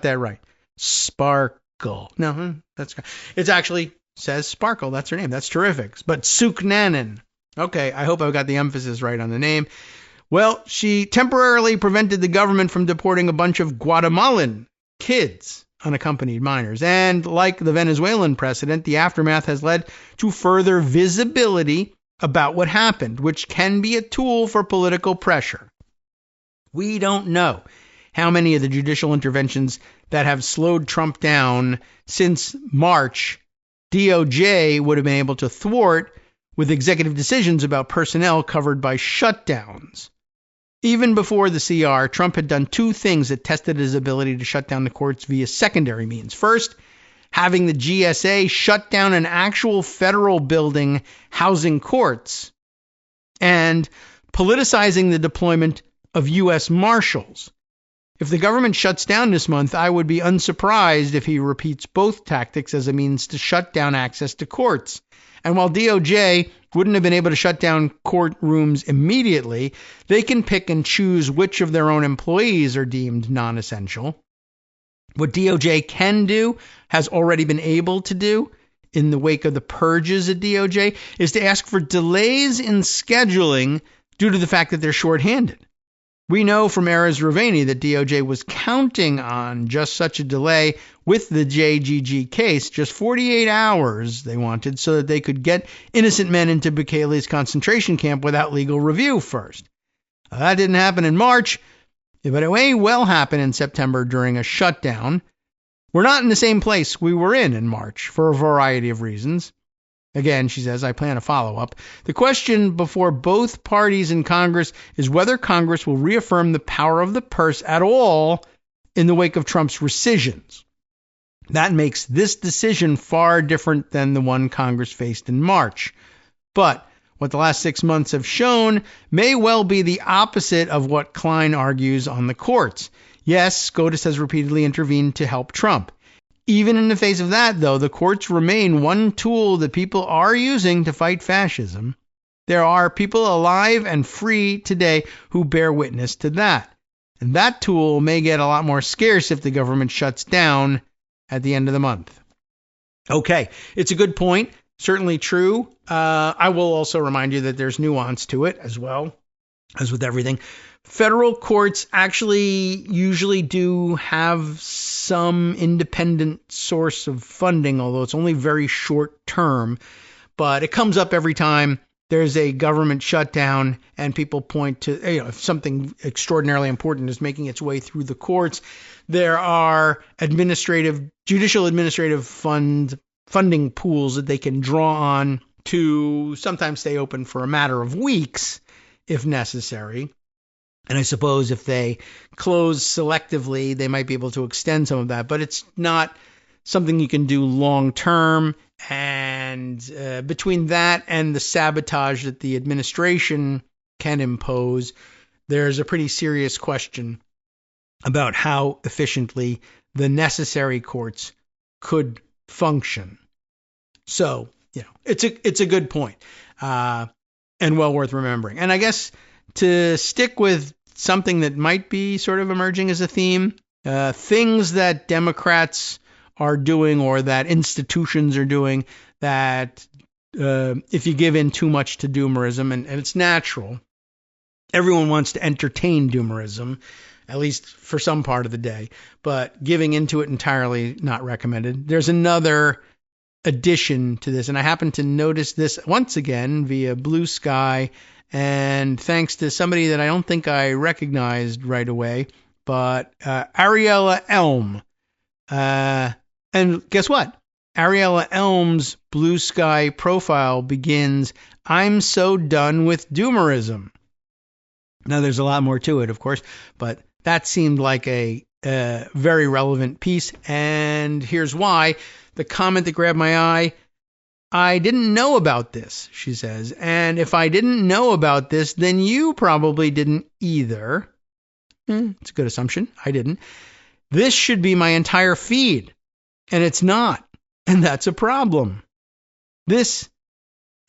that right. Sparkle. No, it's actually says Sparkle. That's her name. That's terrific. But Suknanen. Okay, I hope I got the emphasis right on the name. Well, she temporarily prevented the government from deporting a bunch of Guatemalan kids, unaccompanied minors. And like the Venezuelan precedent, the aftermath has led to further visibility about what happened, which can be a tool for political pressure. We don't know how many of the judicial interventions that have slowed Trump down since March DOJ would have been able to thwart with executive decisions about personnel covered by shutdowns. Even before the CR, Trump had done two things that tested his ability to shut down the courts via secondary means. First, having the GSA shut down an actual federal building housing courts, and politicizing the deployment of U.S. Marshals. If the government shuts down this month, I would be unsurprised if he repeats both tactics as a means to shut down access to courts. And while DOJ wouldn't have been able to shut down courtrooms immediately, they can pick and choose which of their own employees are deemed non-essential. What DOJ can do, has already been able to do in the wake of the purges at DOJ, is to ask for delays in scheduling due to the fact that they're shorthanded. We know from Era's Roving that DOJ was counting on just such a delay with the JGG case, just 48 hours they wanted so that they could get innocent men into Bukele's concentration camp without legal review first. That didn't happen in March, but it may well happen in September during a shutdown. We're not in the same place we were in March for a variety of reasons. Again, she says, I plan a follow-up. The question before both parties in Congress is whether Congress will reaffirm the power of the purse at all in the wake of Trump's rescissions. That makes this decision far different than the one Congress faced in March. But what the last 6 months have shown may well be the opposite of what Klein argues on the courts. Yes, SCOTUS has repeatedly intervened to help Trump. Even in the face of that, though, the courts remain one tool that people are using to fight fascism. There are people alive and free today who bear witness to that. And that tool may get a lot more scarce if the government shuts down at the end of the month. Okay, it's a good point. Certainly true. I will also remind you that there's nuance to it as well, as with everything. Federal courts actually usually do have some independent source of funding, although it's only very short term. But it comes up every time there's a government shutdown and people point to, if something extraordinarily important is making its way through the courts, there are judicial administrative funding pools that they can draw on to sometimes stay open for a matter of weeks if necessary. And I suppose if they close selectively, they might be able to extend some of that. But it's not something you can do long term. And between that and the sabotage that the administration can impose, there's a pretty serious question about how efficiently the necessary courts could function. So, it's a good point, and well worth remembering. And I guess to stick with something that might be sort of emerging as a theme, things that Democrats are doing or that institutions are doing that if you give in too much to doomerism, and it's natural, everyone wants to entertain doomerism, at least for some part of the day, but giving into it entirely not recommended. There's another addition to this, and I happened to notice this once again via Blue Sky, and thanks to somebody that I don't think I recognized right away, but Ariella Elm. And guess what? Ariella Elm's Blue Sky profile begins, "I'm so done with doomerism." Now, there's a lot more to it, of course, but that seemed like a very relevant piece, and here's why. The comment that grabbed my eye, "I didn't know about this," she says, "and if I didn't know about this, then you probably didn't either." It's a good assumption. I didn't. "This should be my entire feed, and it's not, and that's a problem. This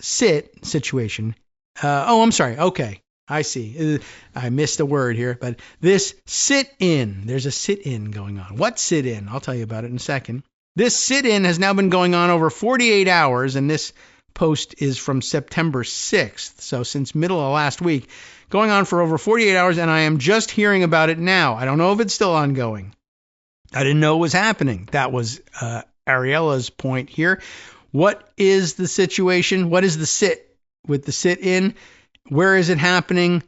situation." I'm sorry. Okay. I see. I missed a word here, but this sit-in, there's a sit-in going on. What sit-in? I'll tell you about it in a second. This sit-in has now been going on over 48 hours, and this post is from September 6th, so since middle of last week, going on for over 48 hours, and I am just hearing about it now. I don't know if it's still ongoing. I didn't know it was happening. That was Ariella's point here. What is the situation? What is the sit with the sit-in? Where is it happening?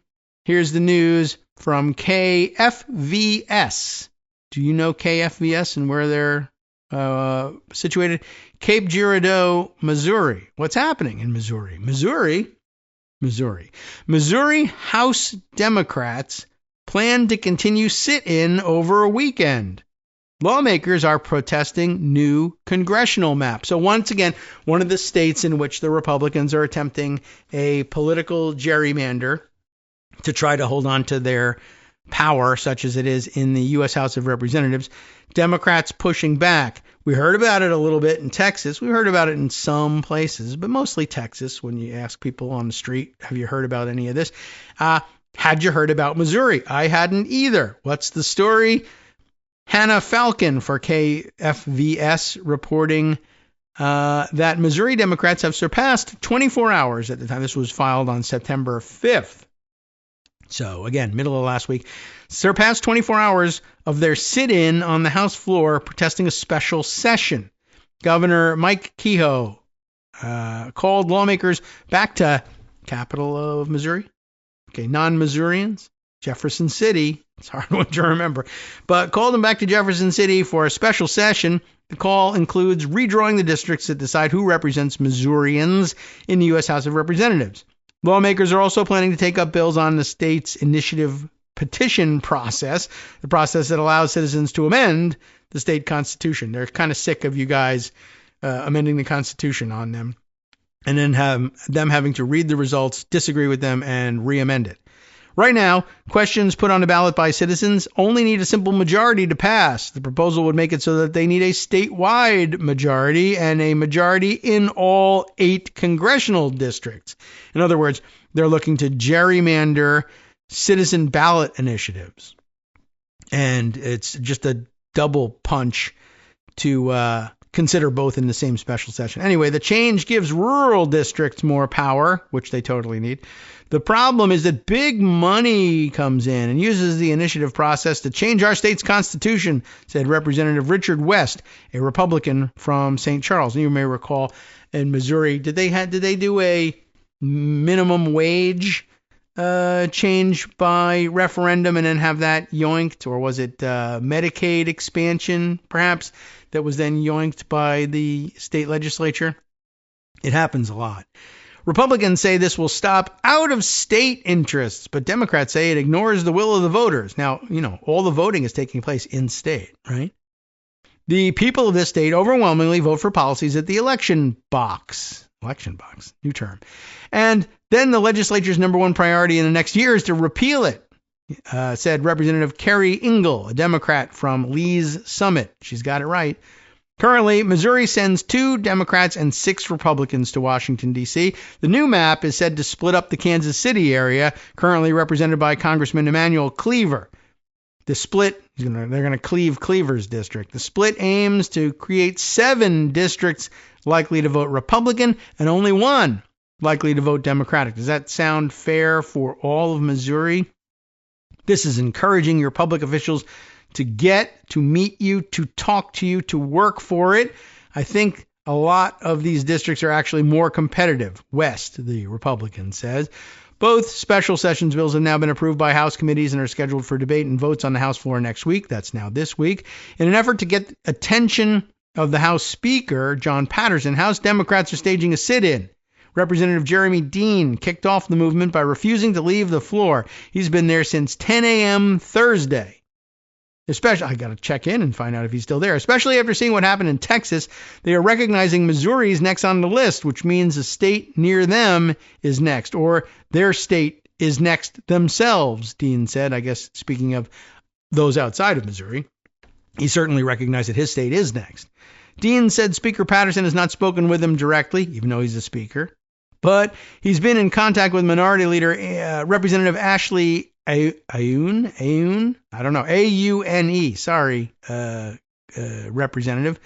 Here's the news from KFVS. Do you know KFVS and where they're situated? Cape Girardeau, Missouri. What's happening in Missouri? Missouri House Democrats plan to continue sit-in over a weekend. Lawmakers are protesting new congressional map. So once again, one of the states in which the Republicans are attempting a political gerrymander to try to hold on to their power, such as it is in the U.S. House of Representatives, Democrats pushing back. We heard about it a little bit in Texas. We heard about it in some places, but mostly Texas. When you ask people on the street, have you heard about any of this? Had you heard about Missouri? I hadn't either. What's the story? Hannah Falcon for KFVS reporting that Missouri Democrats have surpassed 24 hours at the time. This was filed on September 5th. So again, middle of last week, surpassed 24 hours of their sit-in on the House floor protesting a special session. Governor Mike Kehoe called lawmakers back to capital of Missouri. Okay, non-Missourians, Jefferson City. It's a hard one to remember, but called them back to Jefferson City for a special session. The call includes redrawing the districts that decide who represents Missourians in the U.S. House of Representatives. Lawmakers are also planning to take up bills on the state's initiative petition process, the process that allows citizens to amend the state constitution. They're kind of sick of you guys amending the constitution on them, and then them having to read the results, disagree with them, and re-amend it. Right now, questions put on the ballot by citizens only need a simple majority to pass. The proposal would make it so that they need a statewide majority and a majority in all 8 congressional districts. In other words, they're looking to gerrymander citizen ballot initiatives. And it's just a double punch to consider both in the same special session. Anyway, the change gives rural districts more power, which they totally need. The problem is that big money comes in and uses the initiative process to change our state's constitution, said Representative Richard West, a Republican from St. Charles. And you may recall in Missouri, did they do a minimum wage change by referendum and then have that yoinked? Or was it Medicaid expansion, perhaps, that was then yoinked by the state legislature? It happens a lot. Republicans say this will stop out-of-state interests, but Democrats say it ignores the will of the voters. Now, all the voting is taking place in state, right? The people of this state overwhelmingly vote for policies at the election box, new term. And then the legislature's number one priority in the next year is to repeal it. said Representative Carrie Engel, a Democrat from Lee's Summit. She's got it right. Currently, Missouri sends 2 Democrats and 6 Republicans to Washington, D.C. The new map is said to split up the Kansas City area, currently represented by Congressman Emanuel Cleaver. The split, they're going to cleave Cleaver's district. The split aims to create 7 districts likely to vote Republican and only 1 likely to vote Democratic. Does that sound fair for all of Missouri? This is encouraging your public officials to get, to meet you, to talk to you, to work for it. I think a lot of these districts are actually more competitive. West, the Republican says. Both special sessions bills have now been approved by House committees and are scheduled for debate and votes on the House floor next week. That's now this week. In an effort to get attention of the House Speaker, John Patterson, House Democrats are staging a sit-in. Representative Jeremy Dean kicked off the movement by refusing to leave the floor. He's been there since 10 a.m. Thursday. I got to check in and find out if he's still there. Especially after seeing what happened in Texas, they are recognizing Missouri is next on the list, which means a state near them is next, or their state is next themselves, Dean said. I guess speaking of those outside of Missouri, he certainly recognized that his state is next. Dean said Speaker Patterson has not spoken with him directly, even though he's a speaker, but he's been in contact with Minority Leader Representative Ashley Aune, I don't know, Aune, sorry, Representative.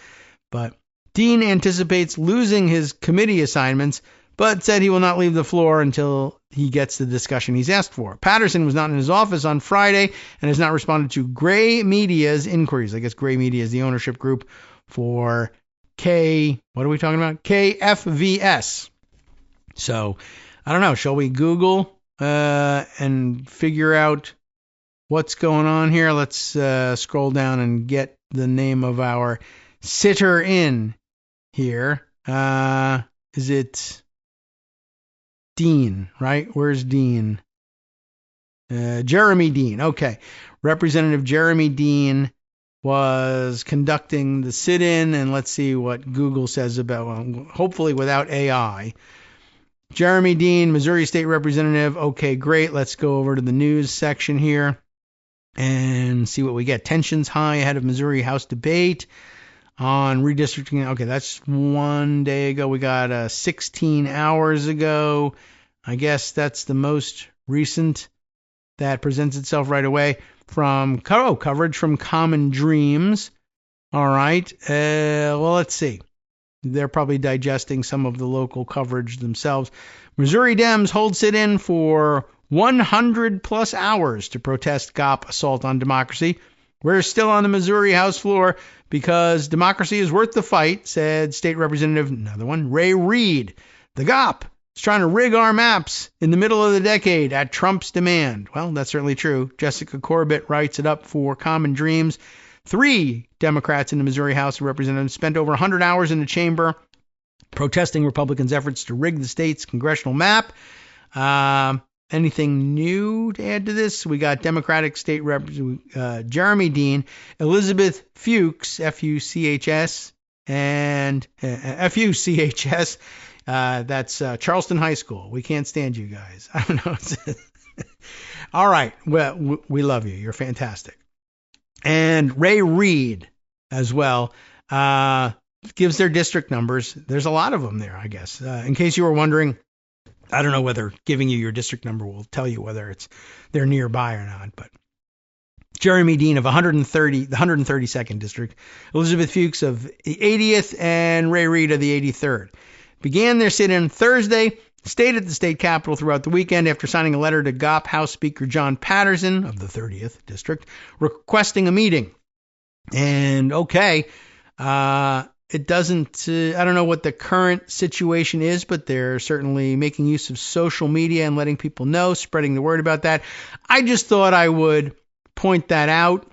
But Dean anticipates losing his committee assignments, but said he will not leave the floor until he gets the discussion he's asked for. Patterson was not in his office on Friday and has not responded to Gray Media's inquiries. I guess Gray Media is the ownership group for what are we talking about? KFVS. So, I don't know, shall we Google and figure out what's going on here? Let's scroll down and get the name of our sitter in here. Is it Dean, right? Where's Dean? Jeremy Dean. Okay. Representative Jeremy Dean was conducting the sit-in, and let's see what Google says about, hopefully without AI. Jeremy Dean, Missouri State Representative. Okay, great. Let's go over to the news section here and see what we get. Tensions high ahead of Missouri House debate on redistricting. Okay, that's one day ago. We got 16 hours ago. I guess that's the most recent that presents itself right away from coverage from Common Dreams. All right. Well, let's see. They're probably digesting some of the local coverage themselves. Missouri Dems hold sit-in for 100 plus hours to protest Gops assault on democracy. We're still on the Missouri House floor because democracy is worth the fight, said State Representative, another one, Ray Reed. The Gops is trying to rig our maps in the middle of the decade at Trump's demand. Well, that's certainly true. Jessica Corbett writes it up for Common Dreams. 3 Democrats in the Missouri House of Representatives spent over 100 hours in the chamber protesting Republicans' efforts to rig the state's congressional map. Anything new to add to this? We got Democratic State Representative Jeremy Dean, Elizabeth Fuchs, F-U-C-H-S, and F-U-C-H-S. That's Charleston High School. We can't stand you guys. I don't know. All right. Well, we love you. You're fantastic. And Ray Reed as well gives their district numbers. There's a lot of them there, I guess. In case you were wondering, I don't know whether giving you your district number will tell you whether they're nearby or not. But Jeremy Dean of the 132nd district, Elizabeth Fuchs of the 80th, and Ray Reed of the 83rd began their sit-in Thursday. Stayed at the state capitol throughout the weekend after signing a letter to Gops House Speaker John Patterson of the 30th District requesting a meeting. And okay, it doesn't, I don't know what the current situation is, but they're certainly making use of social media and letting people know, spreading the word about that. I just thought I would point that out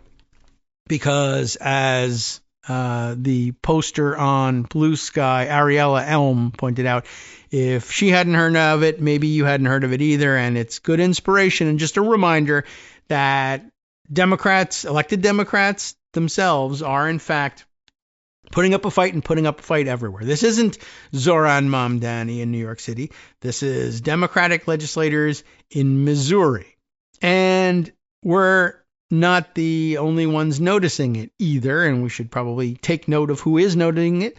because as the poster on Blue Sky, Ariella Elm, pointed out, if she hadn't heard of it, maybe you hadn't heard of it either. And it's good inspiration and just a reminder that Democrats, elected Democrats themselves, are in fact putting up a fight and putting up a fight everywhere. This isn't Zoran Mamdani in New York City. This is Democratic legislators in Missouri. And we're not the only ones noticing it either, and we should probably take note of who is noting it.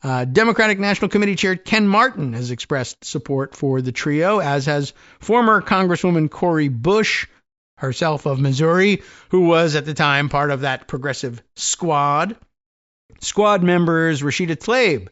Democratic National Committee Chair Ken Martin has expressed support for the trio, as has former Congresswoman Cori Bush, herself of Missouri, who was at the time part of that progressive squad. Squad members Rashida Tlaib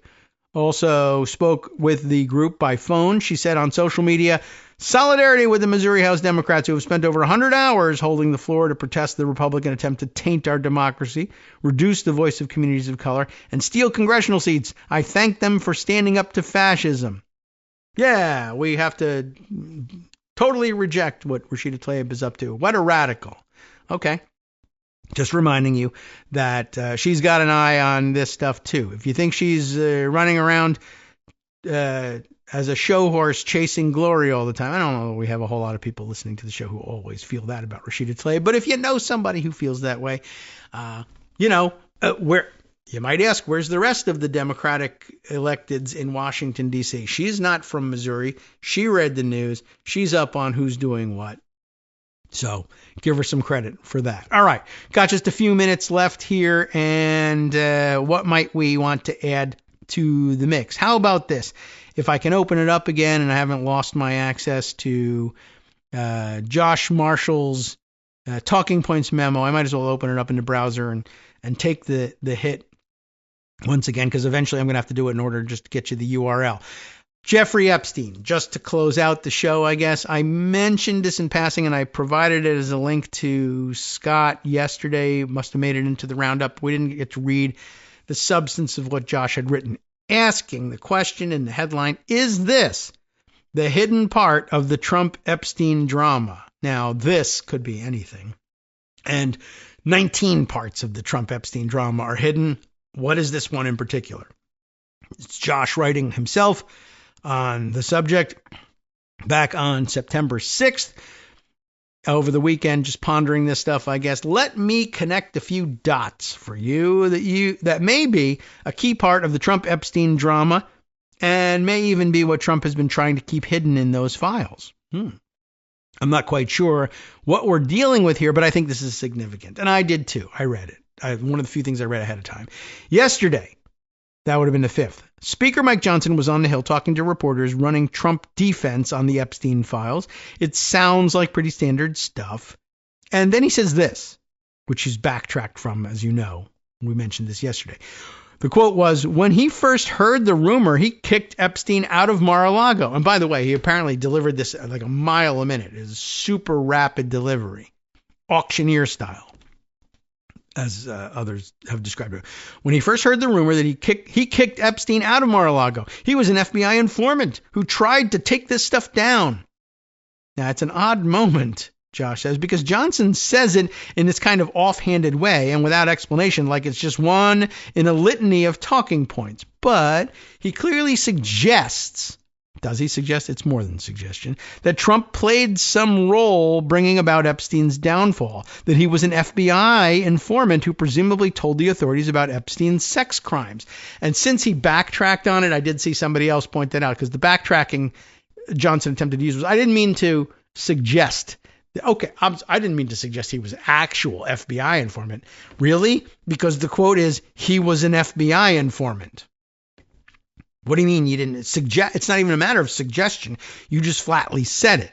also spoke with the group by phone. She said on social media, solidarity with the Missouri House Democrats who have spent over 100 hours holding the floor to protest the Republican attempt to taint our democracy, reduce the voice of communities of color, and steal congressional seats. I thank them for standing up to fascism. Yeah, we have to totally reject what Rashida Tlaib is up to. What a radical. Okay. Just reminding you that she's got an eye on this stuff too. If you think she's running around as a show horse chasing glory all the time, I don't know. We have a whole lot of people listening to the show who always feel that about Rashida Tlaib. But if you know somebody who feels that way, where you might ask, where's the rest of the Democratic electeds in Washington, D.C.? She's not from Missouri. She read the news. She's up on who's doing what. So give her some credit for that. All right. Got just a few minutes left here. And what might we want to add to the mix? How about this? If I can open it up again and I haven't lost my access to Josh Marshall's talking points memo, I might as well open it up in the browser and take the hit once again, because eventually I'm going to have to do it in order just to get you the URL. Jeffrey Epstein, just to close out the show, I guess. I mentioned this in passing, and I provided it as a link to Scott yesterday. Must have made it into the roundup. We didn't get to read the substance of what Josh had written. Asking the question in the headline, is this the hidden part of the Trump-Epstein drama? Now, this could be anything. And 19 parts of the Trump-Epstein drama are hidden. What is this one in particular? It's Josh writing himself on the subject back on September 6th. Over the weekend, just pondering this stuff, I guess. Let me connect a few dots for you that may be a key part of the Trump-Epstein drama and may even be what Trump has been trying to keep hidden in those files. I'm not quite sure what we're dealing with here, but I think this is significant. And I did too. I read it. One of the few things I read ahead of time. Yesterday, that would have been the 5th. Speaker Mike Johnson was on the Hill talking to reporters running Trump defense on the Epstein files. It sounds like pretty standard stuff. And then he says this, which he's backtracked from, as you know. We mentioned this yesterday. The quote was, when he first heard the rumor, he kicked Epstein out of Mar-a-Lago. And by the way, he apparently delivered this at like a mile a minute. It's a super rapid delivery, auctioneer style, as others have described it. When he first heard the rumor that he kicked Epstein out of Mar-a-Lago, he was an FBI informant who tried to take this stuff down. Now, it's an odd moment, Josh says, because Johnson says it in this kind of offhanded way and without explanation, like it's just one in a litany of talking points. But he clearly suggests, does he suggest? It's more than suggestion, that Trump played some role bringing about Epstein's downfall, that he was an FBI informant who presumably told the authorities about Epstein's sex crimes. And since he backtracked on it, I did see somebody else point that out, because the backtracking Johnson attempted to use was, I didn't mean to suggest, I didn't mean to suggest he was an actual FBI informant. Really? Because the quote is, he was an FBI informant. What do you mean you didn't suggest? It's not even a matter of suggestion. You just flatly said it.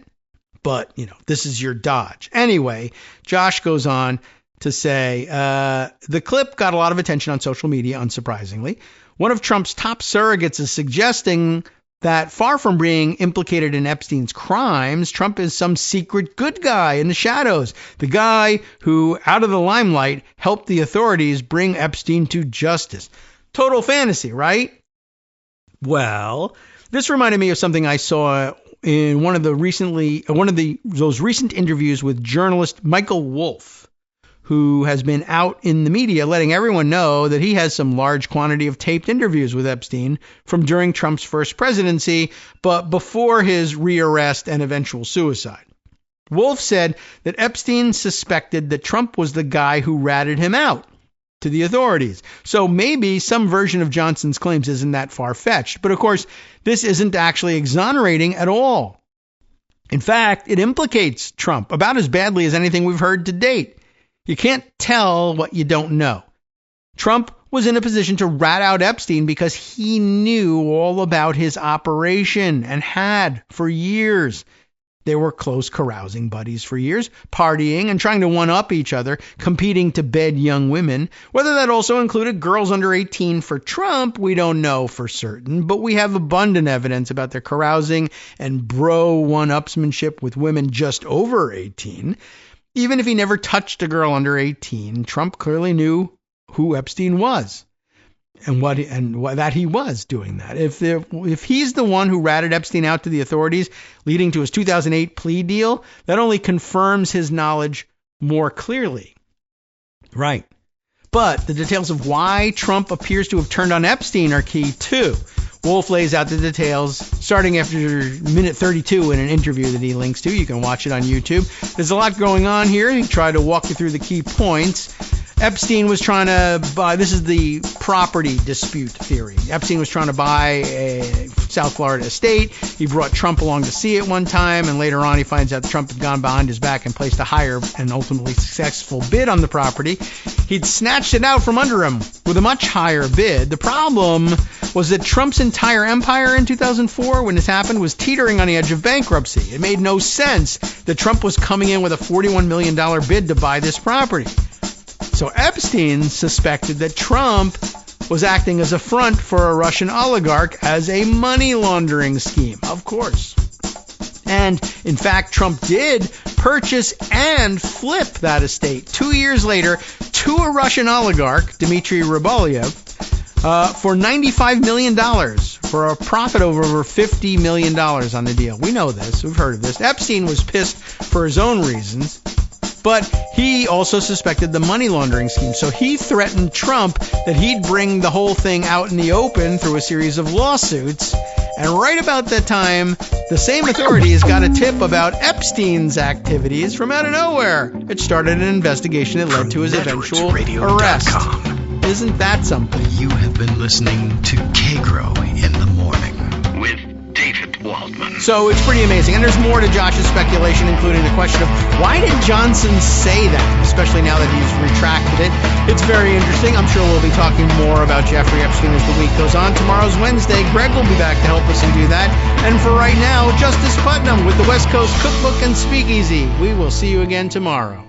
But, this is your dodge. Anyway, Josh goes on to say, the clip got a lot of attention on social media, unsurprisingly. One of Trump's top surrogates is suggesting that far from being implicated in Epstein's crimes, Trump is some secret good guy in the shadows. The guy who, out of the limelight, helped the authorities bring Epstein to justice. Total fantasy, right? Well, this reminded me of something I saw in one of those recent interviews with journalist Michael Wolff, who has been out in the media letting everyone know that he has some large quantity of taped interviews with Epstein from during Trump's first presidency, but before his rearrest and eventual suicide. Wolff said that Epstein suspected that Trump was the guy who ratted him out to the authorities. So maybe some version of Johnson's claims isn't that far-fetched. But of course, this isn't actually exonerating at all. In fact, it implicates Trump about as badly as anything we've heard to date. You can't tell what you don't know. Trump was in a position to rat out Epstein because he knew all about his operation and had for years. They were close carousing buddies for years, partying and trying to one-up each other, competing to bed young women. Whether that also included girls under 18 for Trump, we don't know for certain, but we have abundant evidence about their carousing and bro one-upsmanship with women just over 18. Even if he never touched a girl under 18, Trump clearly knew who Epstein was. And that he was doing that. If he's the one who ratted Epstein out to the authorities, leading to his 2008 plea deal, that only confirms his knowledge more clearly. Right. But the details of why Trump appears to have turned on Epstein are key too. Wolf lays out the details starting after minute 32 in an interview that he links to. You can watch it on YouTube. There's a lot going on here. He tried to walk you through the key points. Epstein was trying to buy, this is the property dispute theory. Epstein was trying to buy a South Florida estate. He brought Trump along to see it one time, and later on he finds out Trump had gone behind his back and placed a higher and ultimately successful bid on the property. He'd snatched it out from under him with a much higher bid. The problem was that Trump's entire empire in 2004, when this happened, was teetering on the edge of bankruptcy. It made no sense that Trump was coming in with a $41 million bid to buy this property. So Epstein suspected that Trump was acting as a front for a Russian oligarch as a money laundering scheme, of course. And in fact, Trump did purchase and flip that estate 2 years later to a Russian oligarch, Dmitry Rybolovlev, for $95 million, for a profit of over $50 million on the deal. We know this. We've heard of this. Epstein was pissed for his own reasons, but he also suspected the money laundering scheme. So he threatened Trump that he'd bring the whole thing out in the open through a series of lawsuits. And right about that time, the same authorities got a tip about Epstein's activities from out of nowhere. It started an investigation that led to his eventual arrest. Isn't that something? You have been listening to Kagro in the morning with David Waldman. So it's pretty amazing. And there's more to Josh's speculation, including the question of why did Johnson say that, especially now that he's retracted it. It's very interesting. I'm sure we'll be talking more about Jeffrey Epstein as the week goes on. Tomorrow's Wednesday. Greg will be back to help us and do that. And for right now, Justice Putnam with the West Coast Cookbook and Speakeasy. We will see you again tomorrow.